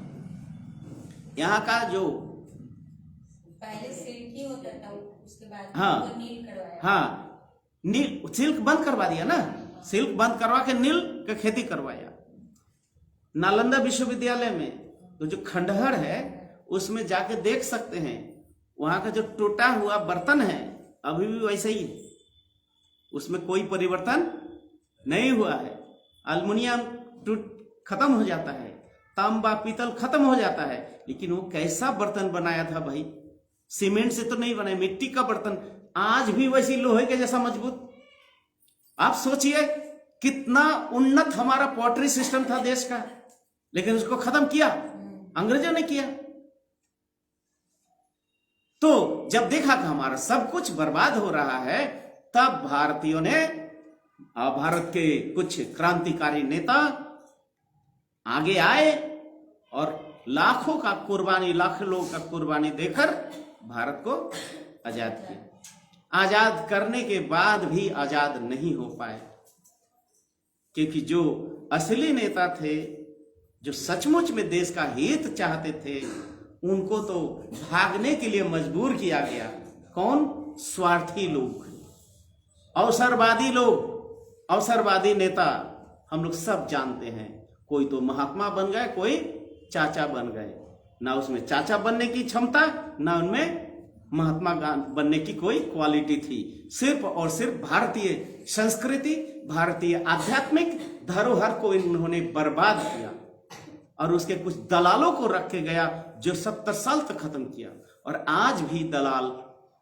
यहाँ का जो पहले सिल्क ही होता था, उसके बाद हाँ वो नील करवाया। हाँ, नील, सिल्क बंद करवा दिया ना, सिल्क बंद करवा के नील का खेती करवाया। नालंदा विश्वविद्यालय में तो जो खंडहर है उसमें जाके देख सकते हैं, वहां का जो टूटा हुआ बर्तन है अभी भी वैसे ही है, उसमें कोई परिवर्तन नहीं हुआ है। एल्युमिनियम खत्म हो जाता है, तांबा पीतल खत्म हो जाता है, लेकिन वो कैसा बर्तन बनाया था भाई, सीमेंट से तो नहीं बनाया, मिट्टी का बर्तन आज भी वैसी लोहे के जैसा मजबूत। आप सोचिए कितना उन्नत हमारा पॉटरी सिस्टम था देश का, लेकिन उसको खत्म किया अंग्रेजों ने किया। तो जब देखा कि हमारा सब कुछ बर्बाद हो रहा है, तब भारतीयों ने, भारत के कुछ क्रांतिकारी नेता आगे आए और लाखों का कुर्बानी, लाखों लोगों का कुर्बानी देकर भारत को आजाद किया। आजाद करने के बाद भी आजाद नहीं हो पाए, क्योंकि जो असली नेता थे, जो सचमुच में देश का हित चाहते थे, उनको तो भागने के लिए मजबूर किया गया। कौन? स्वार्थी लोग, अवसरवादी लोग, अवसरवादी नेता हम लोग सब जानते हैं। कोई तो महात्मा बन गए, कोई चाचा बन गए। ना उसमें चाचा बनने की क्षमता, ना उनमें महात्मा बनने की कोई क्वालिटी थी। सिर्फ और सिर्फ भारतीय संस्कृति, भारतीय आध्यात्मिक धरोहर को इन्होंने बर्बाद किया और उसके कुछ दलालों को रखे गया जो 70 साल तक खत्म किया। और आज भी दलाल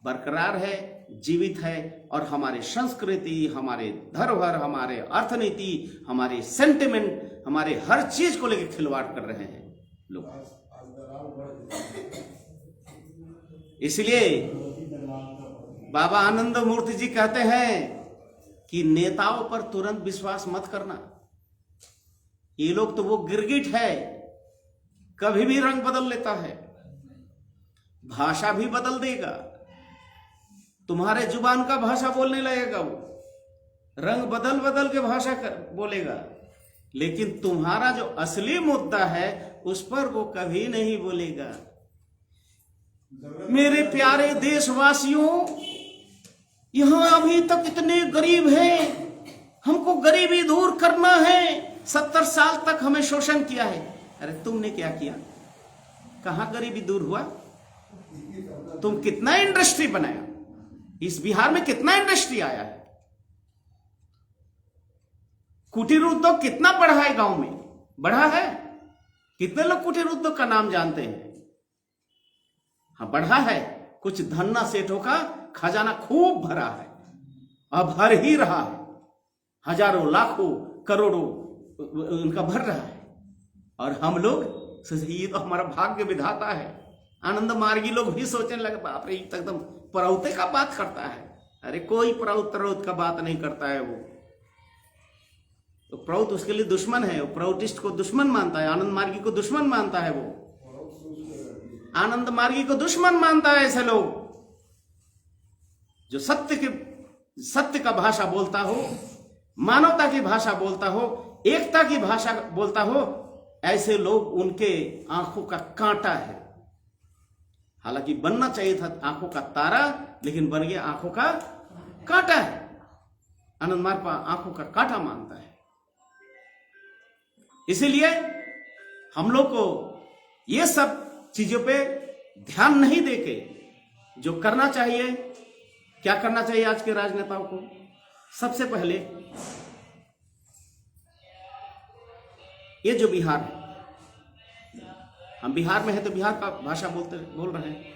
बरकरार है, जीवित है, और हमारे संस्कृति, हमारे धरोहर, हमारे अर्थनीति, हमारे सेंटिमेंट, हमारे हर चीज को लेकर खिलवाड़ कर रहे हैं लोग। इसलिए बाबा आनंद मूर्ति जी कहते हैं कि नेताओं पर तुरंत विश्वास मत करना। ये लोग तो वो गिरगिट है, कभी भी रंग बदल लेता है, भाषा भी बदल देगा, तुम्हारे जुबान का भाषा बोलने लगेगा, वो रंग बदल बदल के भाषा बोलेगा, लेकिन तुम्हारा जो असली मुद्दा है उस पर वो कभी नहीं बोलेगा। मेरे प्यारे देशवासियों, यहां अभी तक इतने गरीब हैं, हमको गरीबी दूर करना है। 70 साल तक हमें शोषण किया है। अरे तुमने क्या किया? कहां गरीबी दूर हुआ? तुम कितना इंडस्ट्री बनाया? इस बिहार में कितना इंडस्ट्री आया है? कुटीर उद्योग कितना बढ़ा है? गांव में बढ़ा है? कितने लोग कुटीर उद्योग का नाम जानते हैं? हाँ, बढ़ा है। कुछ धन्ना सेठों का खजाना खूब भरा है, अब भर ही रहा है, हजारों लाखों करोड़ों उनका भर रहा है। और हम लोग, ये तो हमारा भाग्य विधाता है। आनंद मार्गी लोग भी सोचने लगे, बाप रे, एकदम परौते का बात करता है। अरे कोई प्रौत का बात नहीं करता है वो, तो प्रौत उसके लिए दुश्मन है, वो प्रौटिस्ट को दुश्मन मानता है, आनंद मार्गी को दुश्मन मानता है, वो आनंद मार्गी को दुश्मन मानता है। ऐसे लोग जो सत्य का भाषा बोलता हो, मानवता की भाषा बोलता हो, एकता की भाषा बोलता हो, ऐसे लोग, उनके आंखों का कांटा है। हालांकि बनना चाहिए था आंखों का तारा, लेकिन बन गया आंखों का कांटा है। आनंद मार्ग आंखों का कांटा मानता है। इसीलिए हम लोग को ये सब चीजों पे ध्यान नहीं देके जो करना चाहिए, क्या करना चाहिए आज के राजनेताओं को? सबसे पहले ये जो बिहार है, हम बिहार में हैं तो बिहार का भाषा बोल रहे हैं।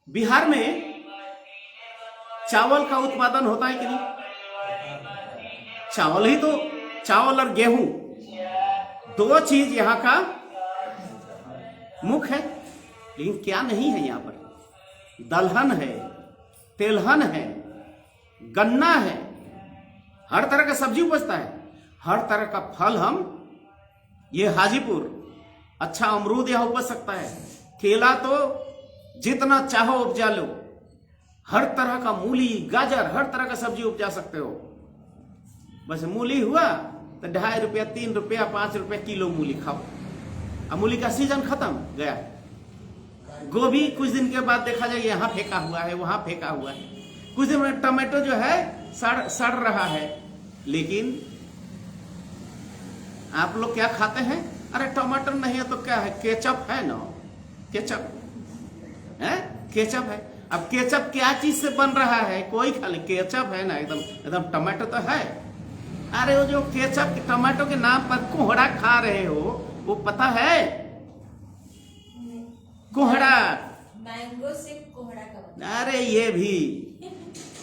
बिहार में चावल का उत्पादन होता है कि नहीं? चावल ही तो, चावल और गेहूं, दो चीज यहां का मुख्य है। लेकिन क्या नहीं है यहां पर? दलहन है, तेलहन है, गन्ना है, हर तरह का सब्जी उपजता है, हर तरह का फल। हम ये हाजीपुर अच्छा अमरूद यहाँ उपज सकता है, केला तो जितना चाहो उपजा लो, हर तरह का मूली गाजर हर तरह का सब्जी उपजा सकते हो। बस मूली हुआ तो 2.5 रुपया 3 रुपया 5 रुपया किलो मूली खाओ। अब मूली का सीजन खत्म गया। गोभी कुछ दिन के बाद देखा जाए यहाँ फेंका हुआ है, वहां फेंका हुआ है। कुछ दिन में टमाटो जो है सड़ रहा है। लेकिन आप लोग क्या खाते हैं? अरे टमाटर नहीं है तो क्या है, केचप है ना, केचप है, केचप है। अब केचप क्या चीज से बन रहा है? कोई खा ले, केचप है ना, एकदम एकदम टमाटो तो है। अरे वो जो केचप टमाटो के नाम पर कोहड़ा खा रहे हो, वो पता है? कोहड़ा, मैंगो से कोहड़ा का बनता अरे ये भी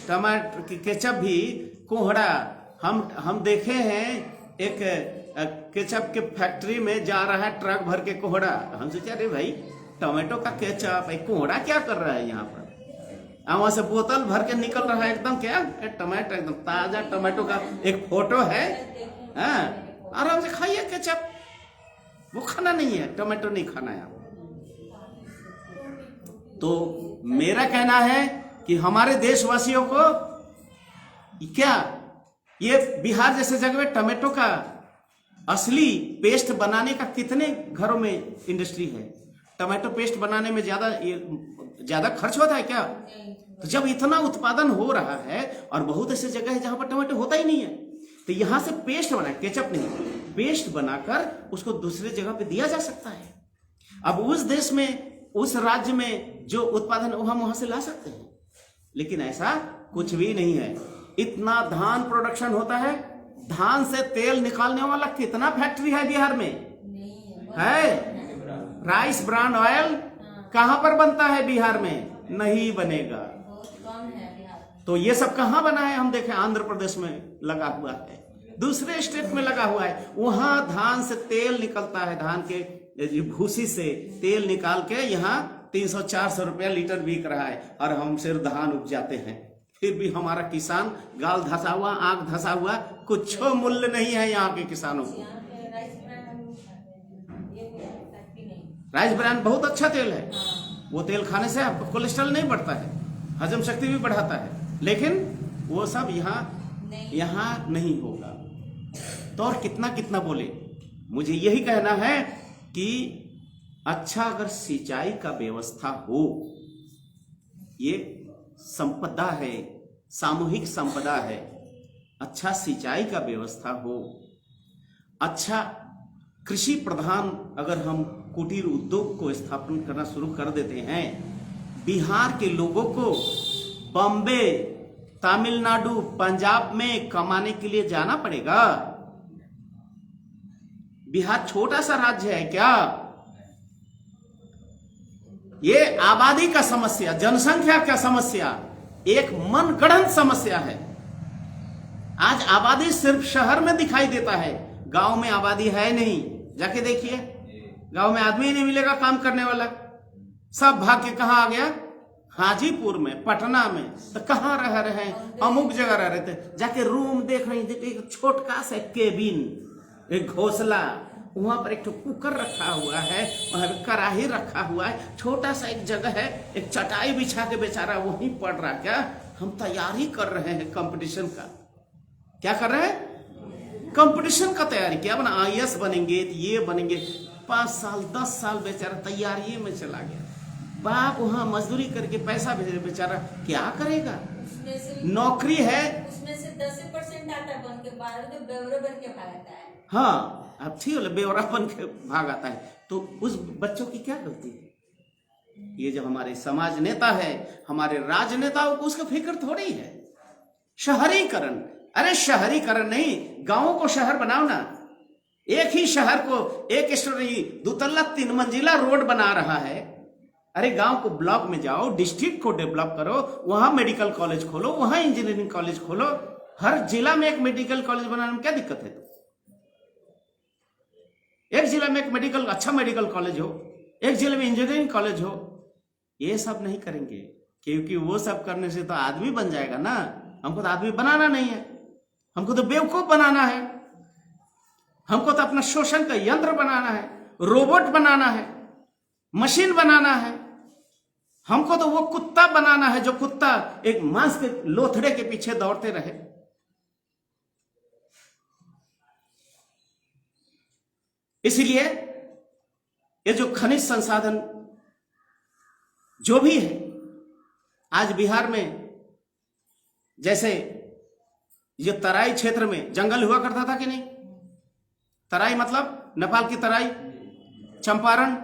टमाटर केचप भी कोहड़ा। हम देखे हैं एक केचप के फैक्ट्री में जा रहा है ट्रक भर के कोहड़ा। हम सोचे अरे भाई टमाटो का केचप है, कोहड़ा क्या कर रहा है यहाँ पर? वहां से बोतल भर के निकल रहा है एकदम क्या टमाटो, एकदम ताजा टमाटो का एक फोटो है। आराम से खाइए केचप, वो खाना नहीं है, टमाटो नहीं खाना है। तो मेरा कहना है कि हमारे देशवासियों को क्या ये बिहार जैसे जगह में टमाटो का असली पेस्ट बनाने का कितने घरों में इंडस्ट्री है? टमाटो पेस्ट बनाने में ज्यादा खर्च होता है क्या? तो जब इतना उत्पादन हो रहा है और बहुत ऐसी जगह है जहां पर टमाटो होता ही नहीं है, तो यहां से पेस्ट बना, केचप नहीं, पेस्ट बनाकर उसको दूसरे जगह पे दिया जा सकता है। अब उस देश में उस राज्य में जो उत्पादन हम वहां से ला सकते हैं। लेकिन ऐसा कुछ भी नहीं है। इतना धान प्रोडक्शन होता है, धान से तेल निकालने वाला कितना फैक्ट्री है बिहार में? है। राइस ब्रांड ऑयल कहां पर बनता है बिहार में? नहीं बनेगा, बहुत कम है बिहार में। तो ये सब कहां बना है? हम देखें आंध्र प्रदेश में लगा हुआ है, दूसरे स्टेट में लगा हुआ है। वहां धान से तेल निकलता है, धान के भूसी से तेल निकाल के यहाँ 300-400 रुपया लीटर बिक रहा है। और हम सिर्फ धान उपजाते हैं, फिर भी हमारा किसान गाल धसा हुआ, आंख धसा हुआ, कुछ मूल्य नहीं है यहाँ के किसानों को। यहाँ पे राइस ब्रांड हम खाते हैं, ये फैक्ट्री नहीं। राइस ब्रांड बहुत अच्छा तेल है। हाँ। वो तेल खाने से आपको कोलेस्ट्रॉल नहीं बढ़ता है, हजम शक्ति भी बढ़ाता है। लेकिन वो सब यहाँ नहीं होगा। तो और कितना कितना बोले, मुझे यही कहना है कि अच्छा अगर सिंचाई का व्यवस्था हो, ये संपदा है, सामूहिक संपदा है। अच्छा सिंचाई का व्यवस्था हो, अच्छा कृषि प्रधान अगर हम कुटीर उद्योग को स्थापन करना शुरू कर देते हैं, बिहार के लोगों को बॉम्बे, तमिलनाडु, पंजाब में कमाने के लिए जाना पड़ेगा? बिहार छोटा सा राज्य है क्या? ये आबादी का समस्या, जनसंख्या का समस्या एक मनगढ़ंत समस्या है। आज आबादी सिर्फ शहर में दिखाई देता है, गांव में आबादी है नहीं। जाके देखिए, गांव में आदमी नहीं मिलेगा काम करने वाला। सब भाग के कहां आ गया? हाजीपुर में, पटना में। तो कहां रह रहे हैं? अमुक जगह रह रहे थे। जाके रूम देख रहे हैं, एक छोटका सा केबिन, एक घोंसला, वहां पर एक कुकर रखा हुआ है, वहां पर कढ़ाई रखा हुआ है, छोटा सा एक जगह है, एक चटाई बिछा के बेचारा वहीं पड़ रहा। क्या हम तैयारी कर रहे हैं कंपटीशन का? क्या कर रहे हैं? कंपटीशन का तैयारी। क्या बना? IAS बनेंगे, ये बनेंगे। 5 साल 10 साल बेचारा तैयारी में चला गया। बाप वहां मजदूरी करके पैसा भेजे, बेचारा क्या करेगा? नौकरी है, उसमें से 10% आता बन के, 12 तो बेवरे बन के भागता है। हाँ अब ठीक है, बेवरा बन के भाग आता है। तो उस बच्चों की क्या गलती है? ये जो हमारे समाज नेता है, हमारे राजनेताओं को उसका फिक्र थोड़ी है। शहरीकरण, अरे शहरीकरण नहीं, गांवों को शहर बनाओ ना। एक ही शहर को एक स्टोरी 2 तल्ला 3 मंजिला रोड बना रहा है। अरे गांव को ब्लॉक में जाओ, डिस्ट्रिक्ट को डेवलप करो, वहां मेडिकल कॉलेज खोलो, वहां इंजीनियरिंग कॉलेज खोलो। हर जिला में एक मेडिकल कॉलेज बनाने में क्या दिक्कत है? एक जिला में एक अच्छा मेडिकल कॉलेज हो, एक जिले में इंजीनियरिंग कॉलेज हो। ये सब नहीं करेंगे, क्योंकि वो सब करने से तो आदमी बन जाएगा ना। हमको तो आदमी बनाना नहीं है, हमको तो बेवकूफ बनाना है, हमको तो अपना शोषण का यंत्र बनाना है। रोबोट बनाना है, मशीन बनाना है, हमको तो वो कुत्ता बनाना है जो कुत्ता एक मांस के लोथड़े के पीछे दौड़ते रहे। इसलिए ये जो खनिज संसाधन जो भी है, आज बिहार में जैसे ये तराई क्षेत्र में जंगल हुआ करता था कि नहीं? तराई मतलब नेपाल की तराई, चंपारण,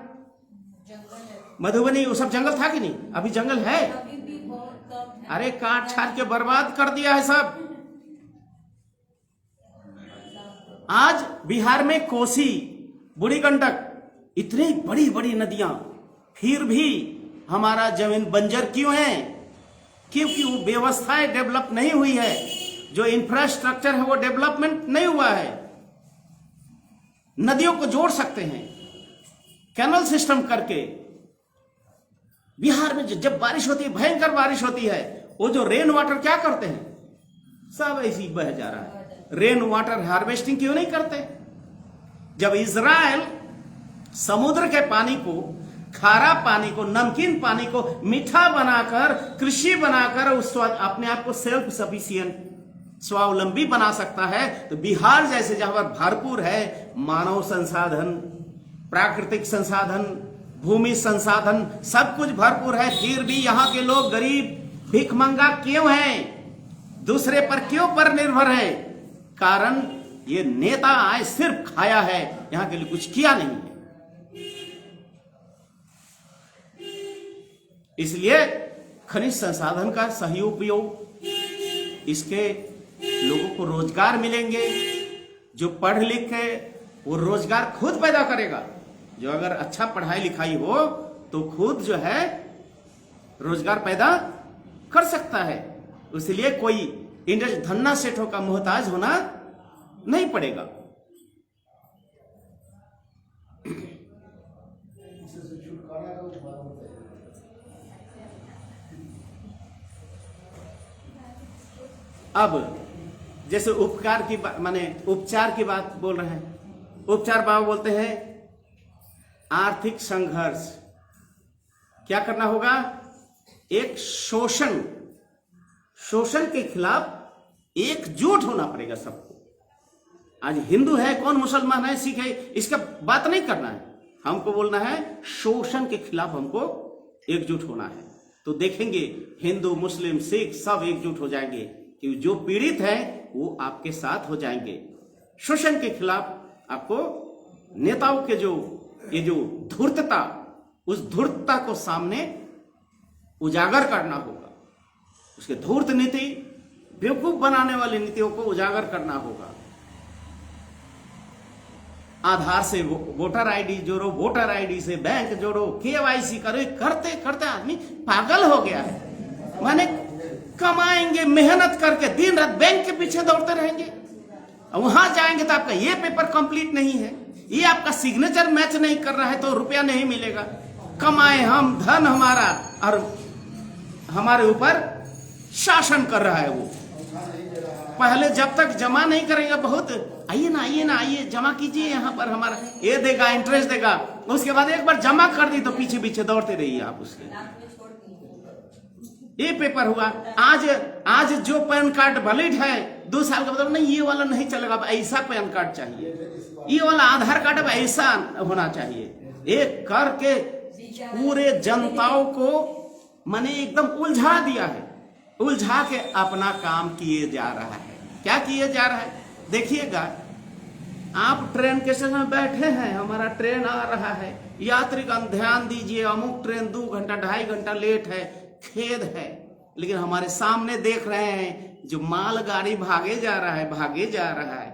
मधुबनी, वो सब जंगल था कि नहीं? अभी जंगल है? अभी भी बहुत कम है। अरे काट छाट के बर्बाद कर दिया है सब। आज बिहार में कोसी, बूढ़ी गंडक, इतनी बड़ी बड़ी नदियां, फिर भी हमारा जमीन बंजर क्यों है? क्योंकि वो व्यवस्थाएं डेवलप नहीं हुई है, जो इंफ्रास्ट्रक्चर है वो डेवलपमेंट नहीं हुआ है। नदियों को जोड़ सकते हैं कैनल सिस्टम करके। बिहार में जब बारिश होती है, भयंकर बारिश होती है, वो जो रेन वाटर क्या करते हैं? सब ऐसे ही बह जा रहा है। रेन वाटर हार्वेस्टिंग क्यों नहीं करते? जब इजराइल समुद्र के पानी को, खारा पानी को, नमकीन पानी को मीठा बनाकर, कृषि बनाकर उस अपने आप को सेल्फ सफिशिएंट, स्वावलंबी बना सकता है, तो बिहार जैसे जहां पर भरपूर है मानव संसाधन, प्राकृतिक संसाधन, भूमि संसाधन, सब कुछ भरपूर है, फिर भी यहाँ के लोग गरीब भिखमंगा क्यों हैं? दूसरे पर क्यों पर निर्भर है? कारण ये नेता आए सिर्फ खाया है, यहाँ के लिए कुछ किया नहीं है। इसलिए खनिज संसाधन का सही उपयोग, इसके लोगों को रोजगार मिलेंगे। जो पढ़ लिख के वो रोजगार खुद पैदा करेगा। जो अगर अच्छा पढ़ाई लिखाई हो तो खुद जो है रोजगार पैदा कर सकता है। इसलिए कोई धन्ना सेठों का मोहताज होना नहीं पड़ेगा। अब जैसे उपकार की बात, माने उपचार की बात बोल रहे हैं। उपचार बाबा बोलते हैं आर्थिक संघर्ष क्या करना होगा? एक शोषण के खिलाफ एकजुट होना पड़ेगा सबको। आज हिंदू है, कौन मुसलमान है, सिख है, इसका बात नहीं करना है। हमको बोलना है शोषण के खिलाफ हमको एकजुट होना है। तो देखेंगे हिंदू, मुस्लिम, सिख सब एकजुट हो जाएंगे कि जो पीड़ित है वो आपके साथ हो जाएंगे। शोषण के खिलाफ आपको नेताओं के जो ये जो धूर्तता, उस धूर्तता को सामने उजागर करना होगा। उसके धूर्त नीति, बेवकूफ बनाने वाली नीतियों को उजागर करना होगा। आधार से वोटर आईडी जोड़ो, वोटर आईडी से बैंक जोड़ो, केवाईसी करो, करते करते आदमी पागल हो गया है। माने कमाएंगे मेहनत करके, दिन रात बैंक के पीछे दौड़ते रहेंगे। वहां जाएंगे तो आपका ये पेपर कंप्लीट नहीं है, ये आपका सिग्नेचर मैच नहीं कर रहा है तो रुपया नहीं मिलेगा। कमाए हम, धन हमारा, और हमारे ऊपर शासन कर रहा है। वो पहले जब तक जमा नहीं करेंगे, बहुत आइए ना आइए जमा कीजिए, यहाँ पर हमारा ये देगा, इंटरेस्ट देगा। उसके बाद एक बार जमा कर दी तो पीछे पीछे दौड़ते रहिए आप उसके। ये पेपर हुआ, आज जो पैन कार्ड वैलिड है 2 साल का, मतलब नहीं ये वाला नहीं चलेगा, अब ऐसा पैन कार्ड चाहिए, ये वाला आधार कार्ड अब ऐसा होना चाहिए। एक करके पूरे जनताओं को माने एकदम उलझा दिया है। उलझा के अपना काम किए जा रहा है। क्या किए जा रहा है? देखिएगा, आप ट्रेन के स्टेशन में बैठे हैं, हमारा ट्रेन आ रहा है, यात्रीगण ध्यान दीजिए, अमुक ट्रेन 2 घंटा 2.5 घंटा लेट है, खेद है। लेकिन हमारे सामने देख रहे हैं जो मालगाड़ी भागे जा रहा है।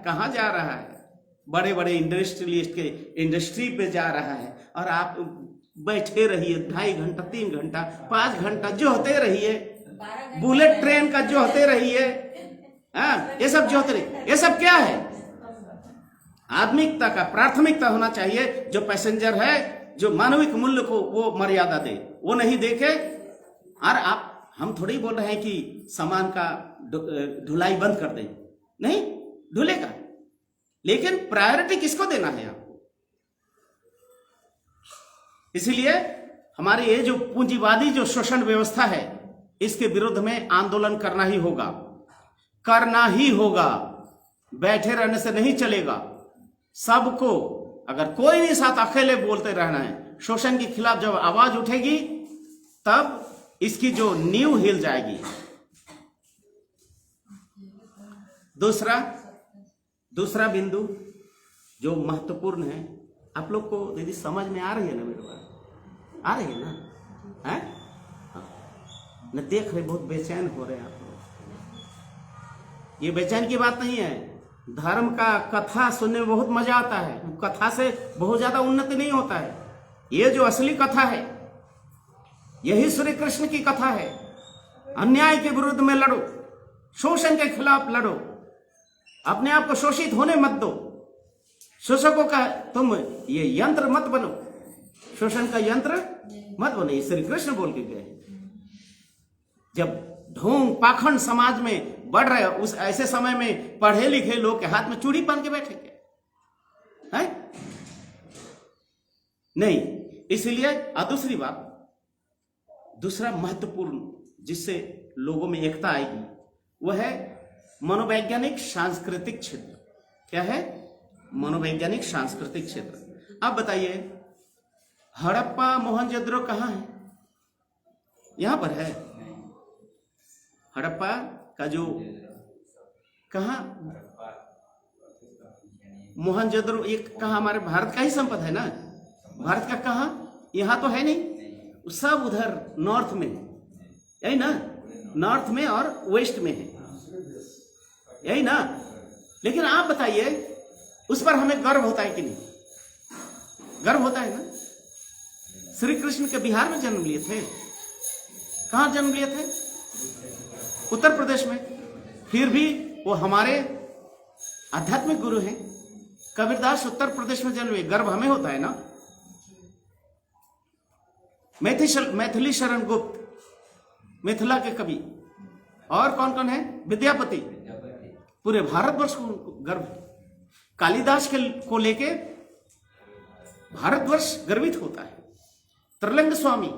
कहाँ जा रहा है? बड़े बड़े इंडस्ट्रियलिस्ट के इंडस्ट्री पे जा रहा है। और आप बैठे रहिए 2.5 घंटा 3 घंटा 5 घंटा जो होते रहिए, बुलेट ट्रेन का जो होते रहिए, ये सब जो होते रहिए। ये सब क्या है? आत्मिकता का प्राथमिकता होना चाहिए। जो पैसेंजर है, जो मानविक मूल्य को वो मर्यादा दे, वो नहीं देखे। और हम थोड़ी बोल रहे हैं कि सामान का ढुलाई बंद कर दें, नहीं ढुलेगा, लेकिन प्रायोरिटी किसको देना है? आपको इसीलिए हमारे ये जो पूंजीवादी जो शोषण व्यवस्था है, इसके विरुद्ध में आंदोलन करना ही होगा, करना ही होगा। बैठे रहने से नहीं चलेगा। सबको, अगर कोई नहीं साथ, अकेले बोलते रहना है। शोषण के खिलाफ जब आवाज उठेगी तब इसकी जो नींव हिल जाएगी। दूसरा बिंदु जो महत्वपूर्ण है, आप लोग को यदि समझ में आ रही है ना, मेरे बात आ रही है ना? है न? देख रहे, बहुत बेचैन हो रहे हैं आप लोग। ये बेचैन की बात नहीं है। धर्म का कथा सुनने में बहुत मजा आता है। कथा से बहुत ज्यादा उन्नति नहीं होता है। ये जो असली कथा है, यही श्री कृष्ण की कथा है। अन्याय के विरुद्ध में लड़ो, शोषण के खिलाफ लड़ो, अपने आप को शोषित होने मत दो। शोषकों का तुम ये यंत्र मत बनो, शोषण का यंत्र मत बनो। ये श्री कृष्ण बोल के गए। जब ढोंग पाखंड समाज में बढ़ रहे, उस ऐसे समय में पढ़े लिखे लोग के हाथ में चूड़ी पहन के बैठे क्या है? नहीं। इसीलिए दूसरी बात, दूसरा महत्वपूर्ण जिससे लोगों में एकता आएगी, वह है मनोवैज्ञानिक सांस्कृतिक क्षेत्र। क्या है? मनोवैज्ञानिक सांस्कृतिक क्षेत्र। अब बताइए, हड़प्पा मोहनजोदड़ो कहाँ है? यहां पर है। हड़प्पा का जो कहाँ, मोहनजोदड़ो एक कहाँ, हमारे भारत का ही संपद है ना। भारत का कहाँ? यहां तो है नहीं, सब उधर नॉर्थ में, यही ना, नॉर्थ में और वेस्ट में है, यही ना। लेकिन आप बताइए, उस पर हमें गर्व होता है कि नहीं? गर्व होता है ना। श्री कृष्ण के बिहार में जन्म लिए थे। कहां जन्म लिए थे? उत्तर प्रदेश में। फिर भी वो हमारे आध्यात्मिक गुरु हैं। कबीरदास उत्तर प्रदेश में जन्म लिए, गर्व हमें होता है ना। मैथिली शरण गुप्त, मिथिला के कवि। और कौन कौन है? विद्यापति। पूरे भारतवर्ष को गर्व है। कालिदास को लेके भारतवर्ष गर्वित होता है। त्रिलंग स्वामी,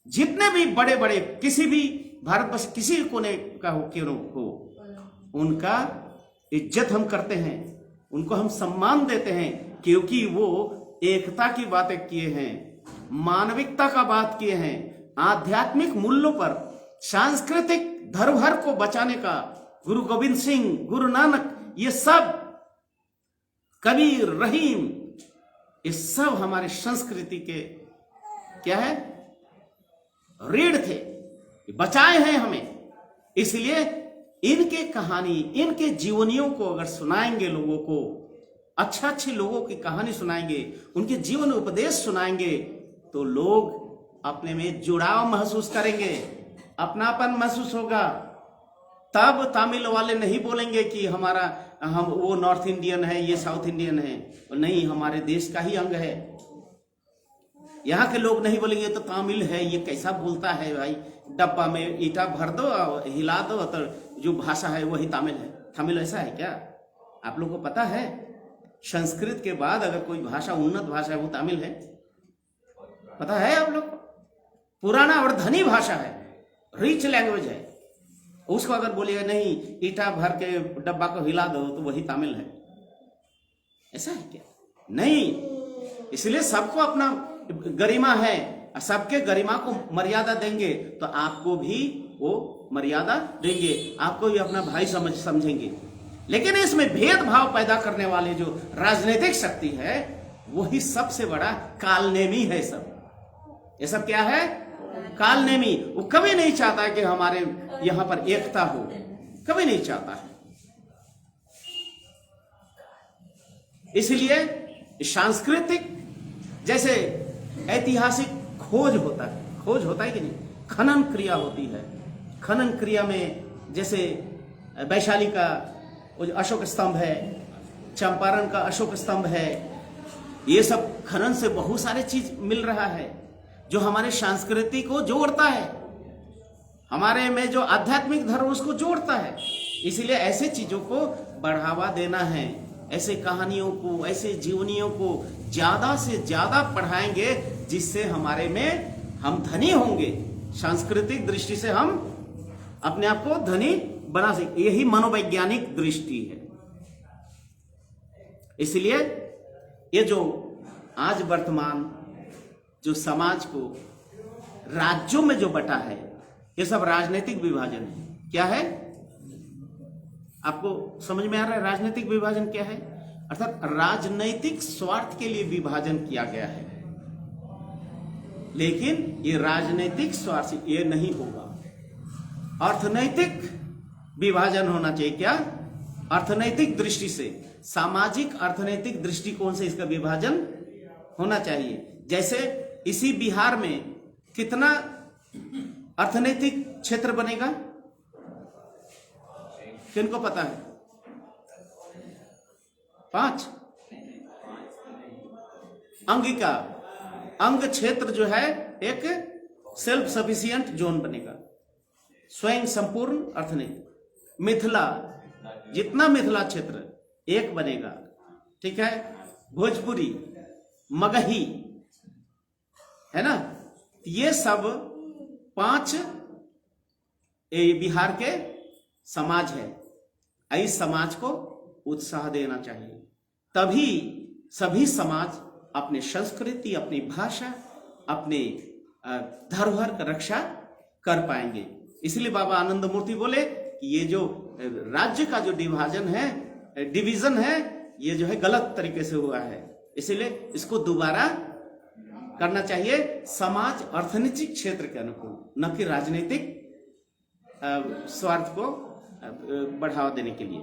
जितने भी बड़े बड़े किसी भी भारतवर्ष किसी कोने का हो क्यों हो, उनका इज्जत हम करते हैं, उनको हम सम्मान देते हैं, क्योंकि वो एकता की बातें किए हैं, मानविकता का बात किए हैं, आध्यात्मिक मूल्यों पर, सांस्कृतिक धरोहर को बचाने का। गुरु गोविंद सिंह, गुरु नानक, ये सब, कबीर, रहीम, ये सब हमारे संस्कृति के क्या है? रीढ़ थे, बचाए हैं हमें। इसलिए इनके कहानी, इनके जीवनियों को अगर सुनाएंगे लोगों को, अच्छे लोगों की कहानी सुनाएंगे, उनके जीवन उपदेश सुनाएंगे, तो लोग अपने में जुड़ाव महसूस करेंगे, अपनापन महसूस होगा। तब तमिल वाले नहीं बोलेंगे कि हम वो नॉर्थ इंडियन है, ये साउथ इंडियन है। नहीं, हमारे देश का ही अंग है। यहाँ के लोग नहीं बोलेंगे तो तमिल है, ये कैसा बोलता है भाई, डब्बा में ईटा भर दो, हिला दो, तो जो भाषा है वही तमिल है। तमिल ऐसा है क्या? आप लोग को पता है, संस्कृत के बाद अगर कोई भाषा उन्नत भाषा है वो तमिल है। पता है आप लोग को? पुराना और धनी भाषा है, रिच लैंग्वेज है। उसको अगर बोलिएगा नहीं, ईटा भर के डब्बा को हिला दो, तो वही तमिल है। ऐसा है क्या? नहीं। इसलिए सबको अपना गरिमा है, सबके गरिमा को मर्यादा देंगे तो आपको भी वो मर्यादा देंगे, आपको भी अपना भाई समझेंगे। लेकिन इसमें भेदभाव पैदा करने वाले जो राजनीतिक शक्ति है, वही सबसे बड़ा कालनेमी है। ये सब क्या है? कालनेमी। वो कभी नहीं चाहता कि हमारे यहां पर एकता हो, कभी नहीं चाहता है। इसलिए सांस्कृतिक, जैसे ऐतिहासिक खोज होता है कि नहीं, खनन क्रिया होती है। खनन क्रिया में जैसे वैशाली का अशोक स्तंभ है, चंपारण का अशोक स्तंभ है, ये सब खनन से बहुत सारे चीज मिल रहा है जो हमारे संस्कृति को जोड़ता है, हमारे में जो आध्यात्मिक धर्म उसको जोड़ता है। इसलिए ऐसे चीजों को बढ़ावा देना है। ऐसे कहानियों को, ऐसे जीवनियों को ज्यादा से ज्यादा पढ़ाएंगे, जिससे हमारे में हम धनी होंगे। सांस्कृतिक दृष्टि से हम अपने आप को धनी बना सकते, यही मनोवैज्ञानिक दृष्टि है। इसलिए ये जो आज वर्तमान जो समाज को राज्यों में जो बटा है, ये सब राजनीतिक विभाजन है। क्या है, आपको समझ में आ रहा है राजनीतिक विभाजन क्या है? अर्थात राजनैतिक स्वार्थ के लिए विभाजन किया गया है, लेकिन ये राजनीतिक स्वार्थ से ये नहीं होगा। अर्थनैतिक विभाजन होना चाहिए। क्या? अर्थनैतिक दृष्टि से, सामाजिक अर्थनैतिक दृष्टिकोण से इसका विभाजन होना चाहिए। जैसे इसी बिहार में कितना अर्थनैतिक क्षेत्र बनेगा, किनको पता है? 5 अंगिका अंग क्षेत्र जो है एक सेल्फ सफिशिएंट जोन बनेगा, स्वयं संपूर्ण अर्थनैतिक। मिथिला, जितना मिथिला क्षेत्र एक बनेगा, ठीक है। भोजपुरी, मगही, है ना, ये सब 5 बिहार के समाज है। इस समाज को उत्साह देना चाहिए, तभी सभी समाज अपनी संस्कृति, अपनी भाषा, अपने धरोहर का रक्षा कर पाएंगे। इसलिए बाबा आनंद मूर्ति बोले कि ये जो राज्य का जो डिवीजन है, ये जो है गलत तरीके से हुआ है, इसलिए इसको दोबारा करना चाहिए समाज अर्थनीतिक क्षेत्र के अनुकूल, न कि राजनीतिक स्वार्थ को बढ़ावा देने के लिए।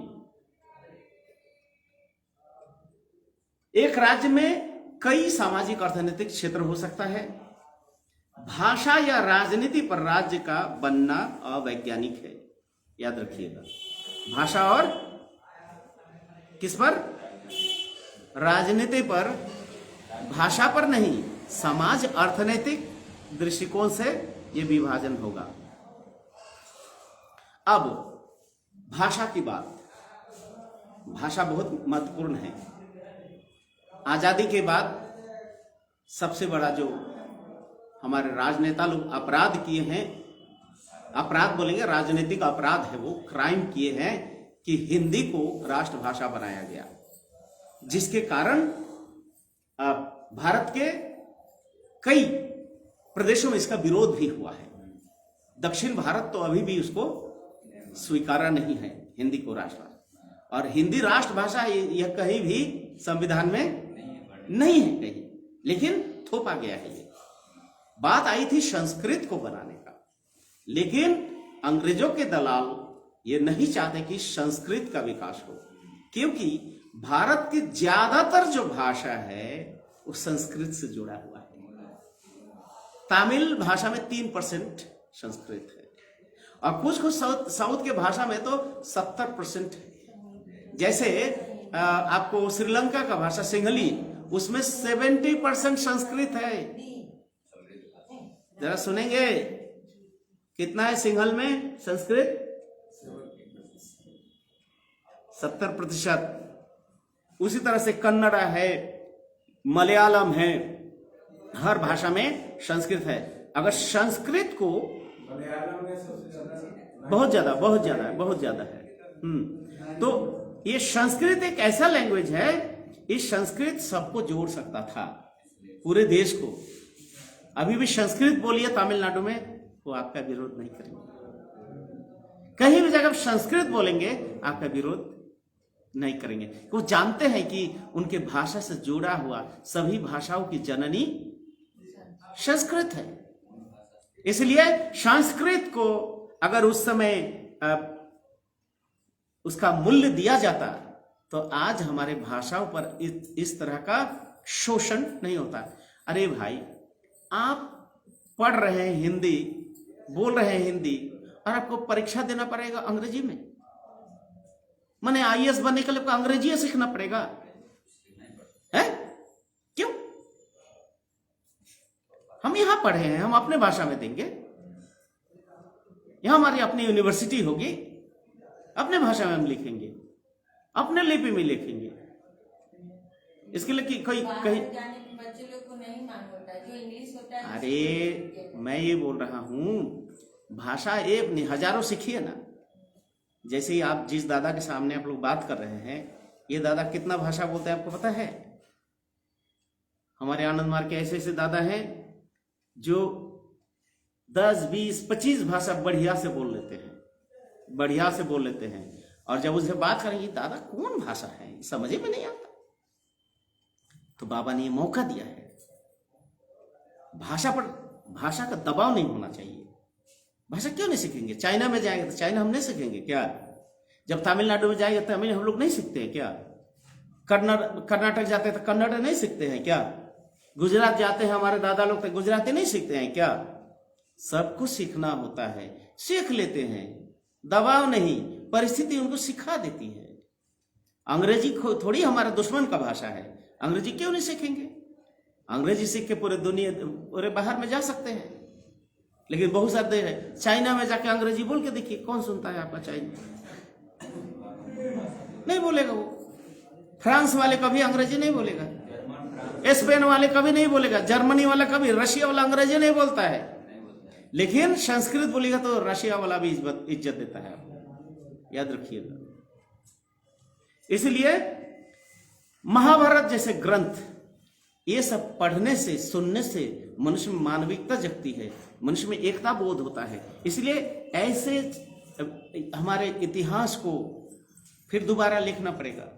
एक राज्य में कई सामाजिक अर्थनैतिक क्षेत्र हो सकता है। भाषा या राजनीति पर राज्य का बनना अवैज्ञानिक है, याद रखिएगा। भाषा और किस पर? राजनीति पर, भाषा पर नहीं। समाज अर्थनैतिक दृष्टिकोण से यह विभाजन होगा। अब भाषा की बात, भाषा बहुत महत्वपूर्ण है। आजादी के बाद सबसे बड़ा जो हमारे राजनेता लोग अपराध किए हैं, अपराध बोलेंगे, राजनीतिक अपराध है, वो क्राइम किए हैं कि हिंदी को राष्ट्रभाषा बनाया गया, जिसके कारण भारत के कई प्रदेशों में इसका विरोध भी हुआ है। दक्षिण भारत तो अभी भी उसको स्वीकारा नहीं है, हिंदी को राष्ट्रभाषा। और हिंदी राष्ट्रभाषा यह कहीं भी संविधान में नहीं है कहीं, लेकिन थोपा गया है। ये बात आई थी संस्कृत को बनाने का, लेकिन अंग्रेजों के दलाल ये नहीं चाहते कि संस्कृत का विकास हो, क्योंकि भारत की ज्यादातर जो भाषा है वो संस्कृत से जुड़ा हुआ है। तमिल भाषा में 3% संस्कृत है, और कुछ साउथ के भाषा में तो 70% है। जैसे आपको श्रीलंका का भाषा सिंहली, उसमें 70% संस्कृत है। जरा सुनेंगे कितना है सिंहल में संस्कृत? 70%। उसी तरह से कन्नड़ा है, मलयालम है, हर भाषा में संस्कृत है। अगर संस्कृत को बहुत ज्यादा है। तो ये संस्कृत एक ऐसा लैंग्वेज है, इस संस्कृत सबको जोड़ सकता था, पूरे देश को। अभी भी संस्कृत बोलिए तमिलनाडु में, वो आपका विरोध नहीं करेंगे। कहीं भी जगह संस्कृत बोलेंगे आपका विरोध नहीं करेंगे। वो जानते हैं कि उनके भाषा से जुड़ा हुआ सभी भाषाओं की जननी संस्कृत है। इसलिए संस्कृत को अगर उस समय उसका मूल्य दिया जाता तो आज हमारे भाषाओं पर इस तरह का शोषण नहीं होता। अरे भाई, आप पढ़ रहे हैं हिंदी, बोल रहे हैं हिंदी, और आपको परीक्षा देना पड़ेगा अंग्रेजी में। माने IAS बनने के लिए आपको अंग्रेजी सीखना पड़ेगा, है? क्यों? हम यहां पढ़े हैं, हम अपने भाषा में देंगे। यहां हमारी अपनी यूनिवर्सिटी होगी, अपने भाषा में हम लिखेंगे, अपने लिपि में लिखेंगे। इसके लिए कि कोई बाहर कहीं जाने पे बच्चे लोग को नहीं मालूम होता है, जो इंग्लिश होता है। अरे मैं ये बोल रहा हूँ, भाषा एक नहीं हजारों सीखिए ना। जैसे ही आप जिस दादा के सामने आप लोग बात कर रहे हैं, ये दादा कितना भाषा बोलते हैं आपको पता है? हमारे आनंद मार्ग के ऐसे ऐसे दादा हैं जो 10, 20, 25 भाषा बढ़िया से बोल लेते हैं, बढ़िया से बोल लेते हैं। और जब उनसे बात करेंगे, दादा कौन भाषा है, समझ में नहीं आता। तो बाबा ने ये मौका दिया है। भाषा पर भाषा का दबाव नहीं होना चाहिए। भाषा क्यों नहीं सीखेंगे? चाइना में जाएंगे तो चाइना हम नहीं सीखेंगे क्या? जब तमिलनाडु में जाएंगे तमिल हम लोग नहीं सीखते हैं क्या? कर्नाटक जाते हैं तो कन्नड़ नहीं सीखते हैं क्या? गुजरात जाते हैं हमारे दादा लोग तो गुजराती नहीं सीखते हैं क्या? सब कुछ सीखना होता है, सीख लेते हैं, दबाव नहीं, परिस्थिति उनको सिखा देती है। अंग्रेजी थोड़ी हमारा दुश्मन का भाषा है, अंग्रेजी क्यों नहीं सीखेंगे? अंग्रेजी सीख के पूरे दुनिया पूरे बाहर में जा सकते हैं। लेकिन बहुत सारे देर है, चाइना में जाके अंग्रेजी बोल के देखिए, कौन सुनता है आपका? चाइना नहीं बोलेगा वो। फ्रांस वाले कभी अंग्रेजी नहीं बोलेगा, स्पेन वाले कभी नहीं बोलेगा, जर्मनी वाला कभी, रशिया वाला अंग्रेजी नहीं बोलता है। लेकिन संस्कृत बोलेगा तो रशिया वाला भी इज्जत देता है, याद रखिएगा। इसलिए महाभारत जैसे ग्रंथ, ये सब पढ़ने से सुनने से मनुष्य में मानविकता जगती है, मनुष्य में एकता बोध होता है। इसलिए ऐसे हमारे इतिहास को फिर दोबारा लिखना पड़ेगा।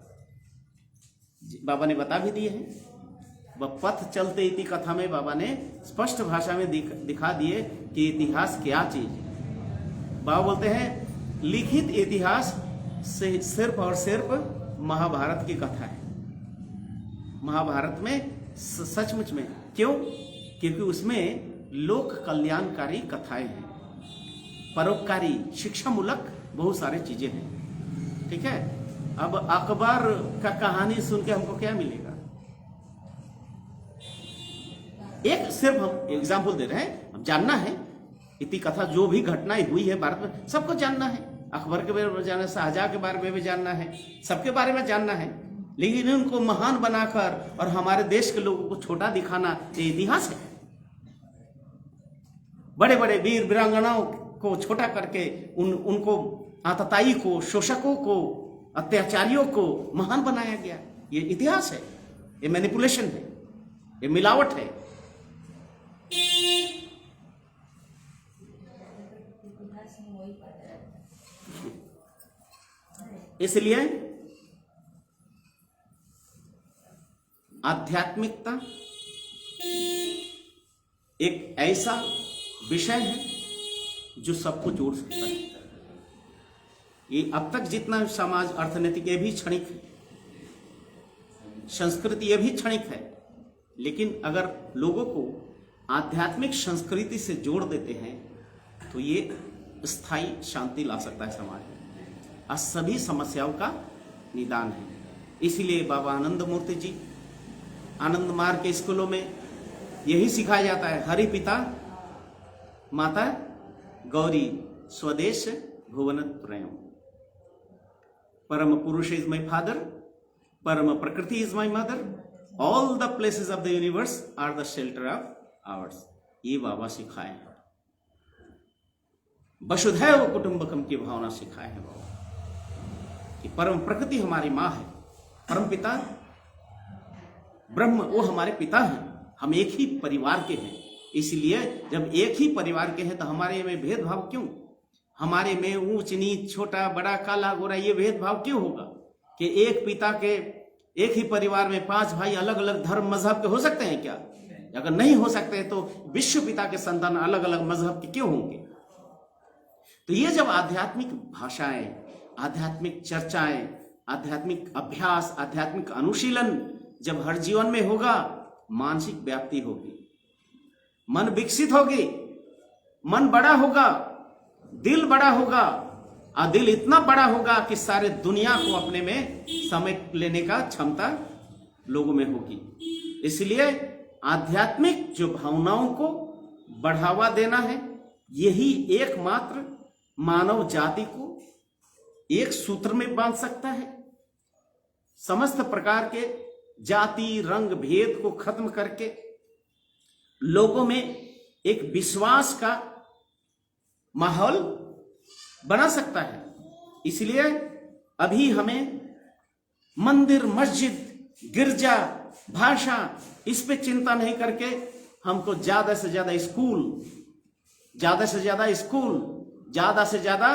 बाबा ने बता भी दिए हैं, वह पथ चलते इति कथा में बाबा ने स्पष्ट भाषा में दिखा दिए कि इतिहास क्या चीज। बाबा बोलते हैं लिखित इतिहास से सिर्फ और सिर्फ महाभारत की कथा है। महाभारत में सचमुच में क्यों? क्योंकि उसमें लोक कल्याणकारी कथाएं हैं, परोपकारी शिक्षामूलक बहुत सारी चीजें हैं। ठीक है, अब अकबर का कहानी सुन के हमको क्या मिलेगा? एक सिर्फ हम एग्जाम्पल दे रहे हैं, हम जानना है इति कथा, जो भी घटनाएं हुई है भारत में सबको जानना है। अकबर के बारे में जानना है, शाहजहां के बारे में भी जानना है, सबके बारे में जानना है। लेकिन उनको महान बनाकर और हमारे देश के लोगों को छोटा दिखाना ये इतिहास है। बड़े बड़े वीर वीरांगनाओं को छोटा करके उनको आतताई को, शोषकों को, अत्याचारियों को महान बनाया गया। ये इतिहास है, ये मैनिपुलेशन है, ये मिलावट है। इसलिए आध्यात्मिकता एक ऐसा विषय है जो सबको जोड़ सकता है। ये अब तक जितना समाज अर्थनीतिक ये भी क्षणिक है, संस्कृति ये भी क्षणिक है, लेकिन अगर लोगों को आध्यात्मिक संस्कृति से जोड़ देते हैं तो ये स्थायी शांति ला सकता है समाज में, और सभी समस्याओं का निदान है। इसीलिए बाबा आनंद मूर्ति जी आनंद मार्ग के स्कूलों में यही सिखाया जाता है, हरि पिता माता गौरी स्वदेश भुवनत्रयम्, परम पुरुष इज माई फादर, परम प्रकृति is my mother, all the places of the universe are the shelter of ours. ये बाबा सिखाए हैं, वसुधैव कुटुंबकम की भावना सिखाए हैं बाबा कि परम प्रकृति हमारी माँ है, परम पिता ब्रह्म वो हमारे पिता हैं, हम एक ही परिवार के हैं। इसलिए जब एक ही परिवार के हैं तो हमारे में भेदभाव क्यों? हमारे में ऊंच नीच, छोटा बड़ा, काला गोरा, ये भेदभाव क्यों होगा? कि एक पिता के एक ही परिवार में 5 भाई अलग अलग धर्म मजहब के हो सकते हैं क्या? अगर नहीं हो सकते तो विश्व पिता के संतान अलग अलग मजहब के क्यों होंगे? तो ये जब आध्यात्मिक भाषाएं, आध्यात्मिक चर्चाएं, आध्यात्मिक अभ्यास, आध्यात्मिक अनुशीलन जब हर जीवन में होगा, मानसिक व्याप्ति होगी, मन विकसित होगी, मन बड़ा होगा, दिल बड़ा होगा, और दिल इतना बड़ा होगा कि सारे दुनिया को अपने में समेट लेने का क्षमता लोगों में होगी। इसलिए आध्यात्मिक जो भावनाओं को बढ़ावा देना है, यही एकमात्र मानव जाति को एक सूत्र में बांध सकता है। समस्त प्रकार के जाति रंग भेद को खत्म करके लोगों में एक विश्वास का माहौल बना सकता है। इसलिए अभी हमें मंदिर, मस्जिद, गिरजा, भाषा, इस पे चिंता नहीं करके हमको ज्यादा से ज्यादा स्कूल, ज्यादा से ज्यादा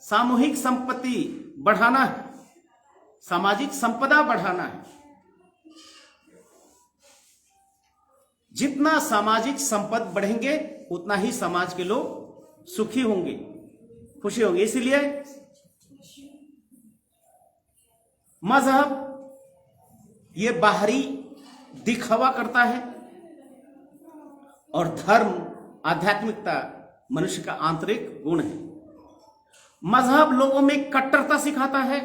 सामूहिक संपत्ति बढ़ाना है, सामाजिक संपदा बढ़ाना है। जितना सामाजिक संपद बढ़ेंगे उतना ही समाज के लोग सुखी होंगे, खुशी होंगे। इसलिए मजहब ये बाहरी दिखावा करता है और धर्म, आध्यात्मिकता मनुष्य का आंतरिक गुण है। मजहब लोगों में कट्टरता सिखाता है,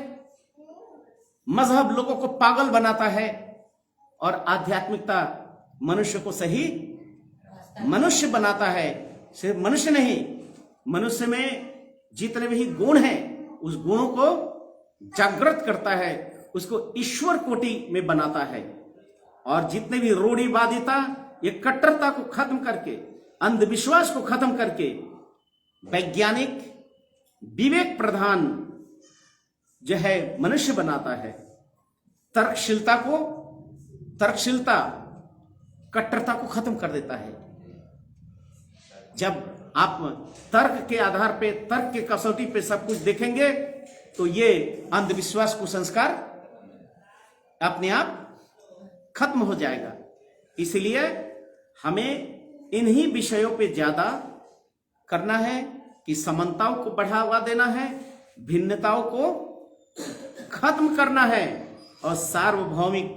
मजहब लोगों को पागल बनाता है और आध्यात्मिकता मनुष्य को सही मनुष्य बनाता है। सिर्फ मनुष्य नहीं, मनुष्य में जितने भी गुण हैं उस गुणों को जागृत करता है, उसको ईश्वर कोटि में बनाता है। और जितने भी रूढ़िवादिता, ये कट्टरता को खत्म करके, अंधविश्वास को खत्म करके वैज्ञानिक विवेक प्रधान जो है मनुष्य बनाता है। तर्कशीलता कट्टरता को खत्म कर देता है। जब आप तर्क के आधार पे, तर्क के कसौटी पे सब कुछ देखेंगे तो ये अंधविश्वास कुसंस्कार अपने आप खत्म हो जाएगा। इसलिए हमें इन्हीं विषयों पे ज्यादा करना है कि समानताओं को बढ़ावा देना है, भिन्नताओं को खत्म करना है और सार्वभौमिक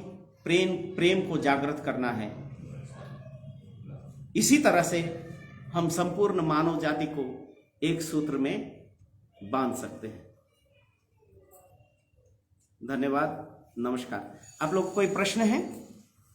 प्रेम को जागृत करना है। इसी तरह से हम संपूर्ण मानव जाति को एक सूत्र में बांध सकते हैं। धन्यवाद, नमस्कार। आप लोग कोई प्रश्न है?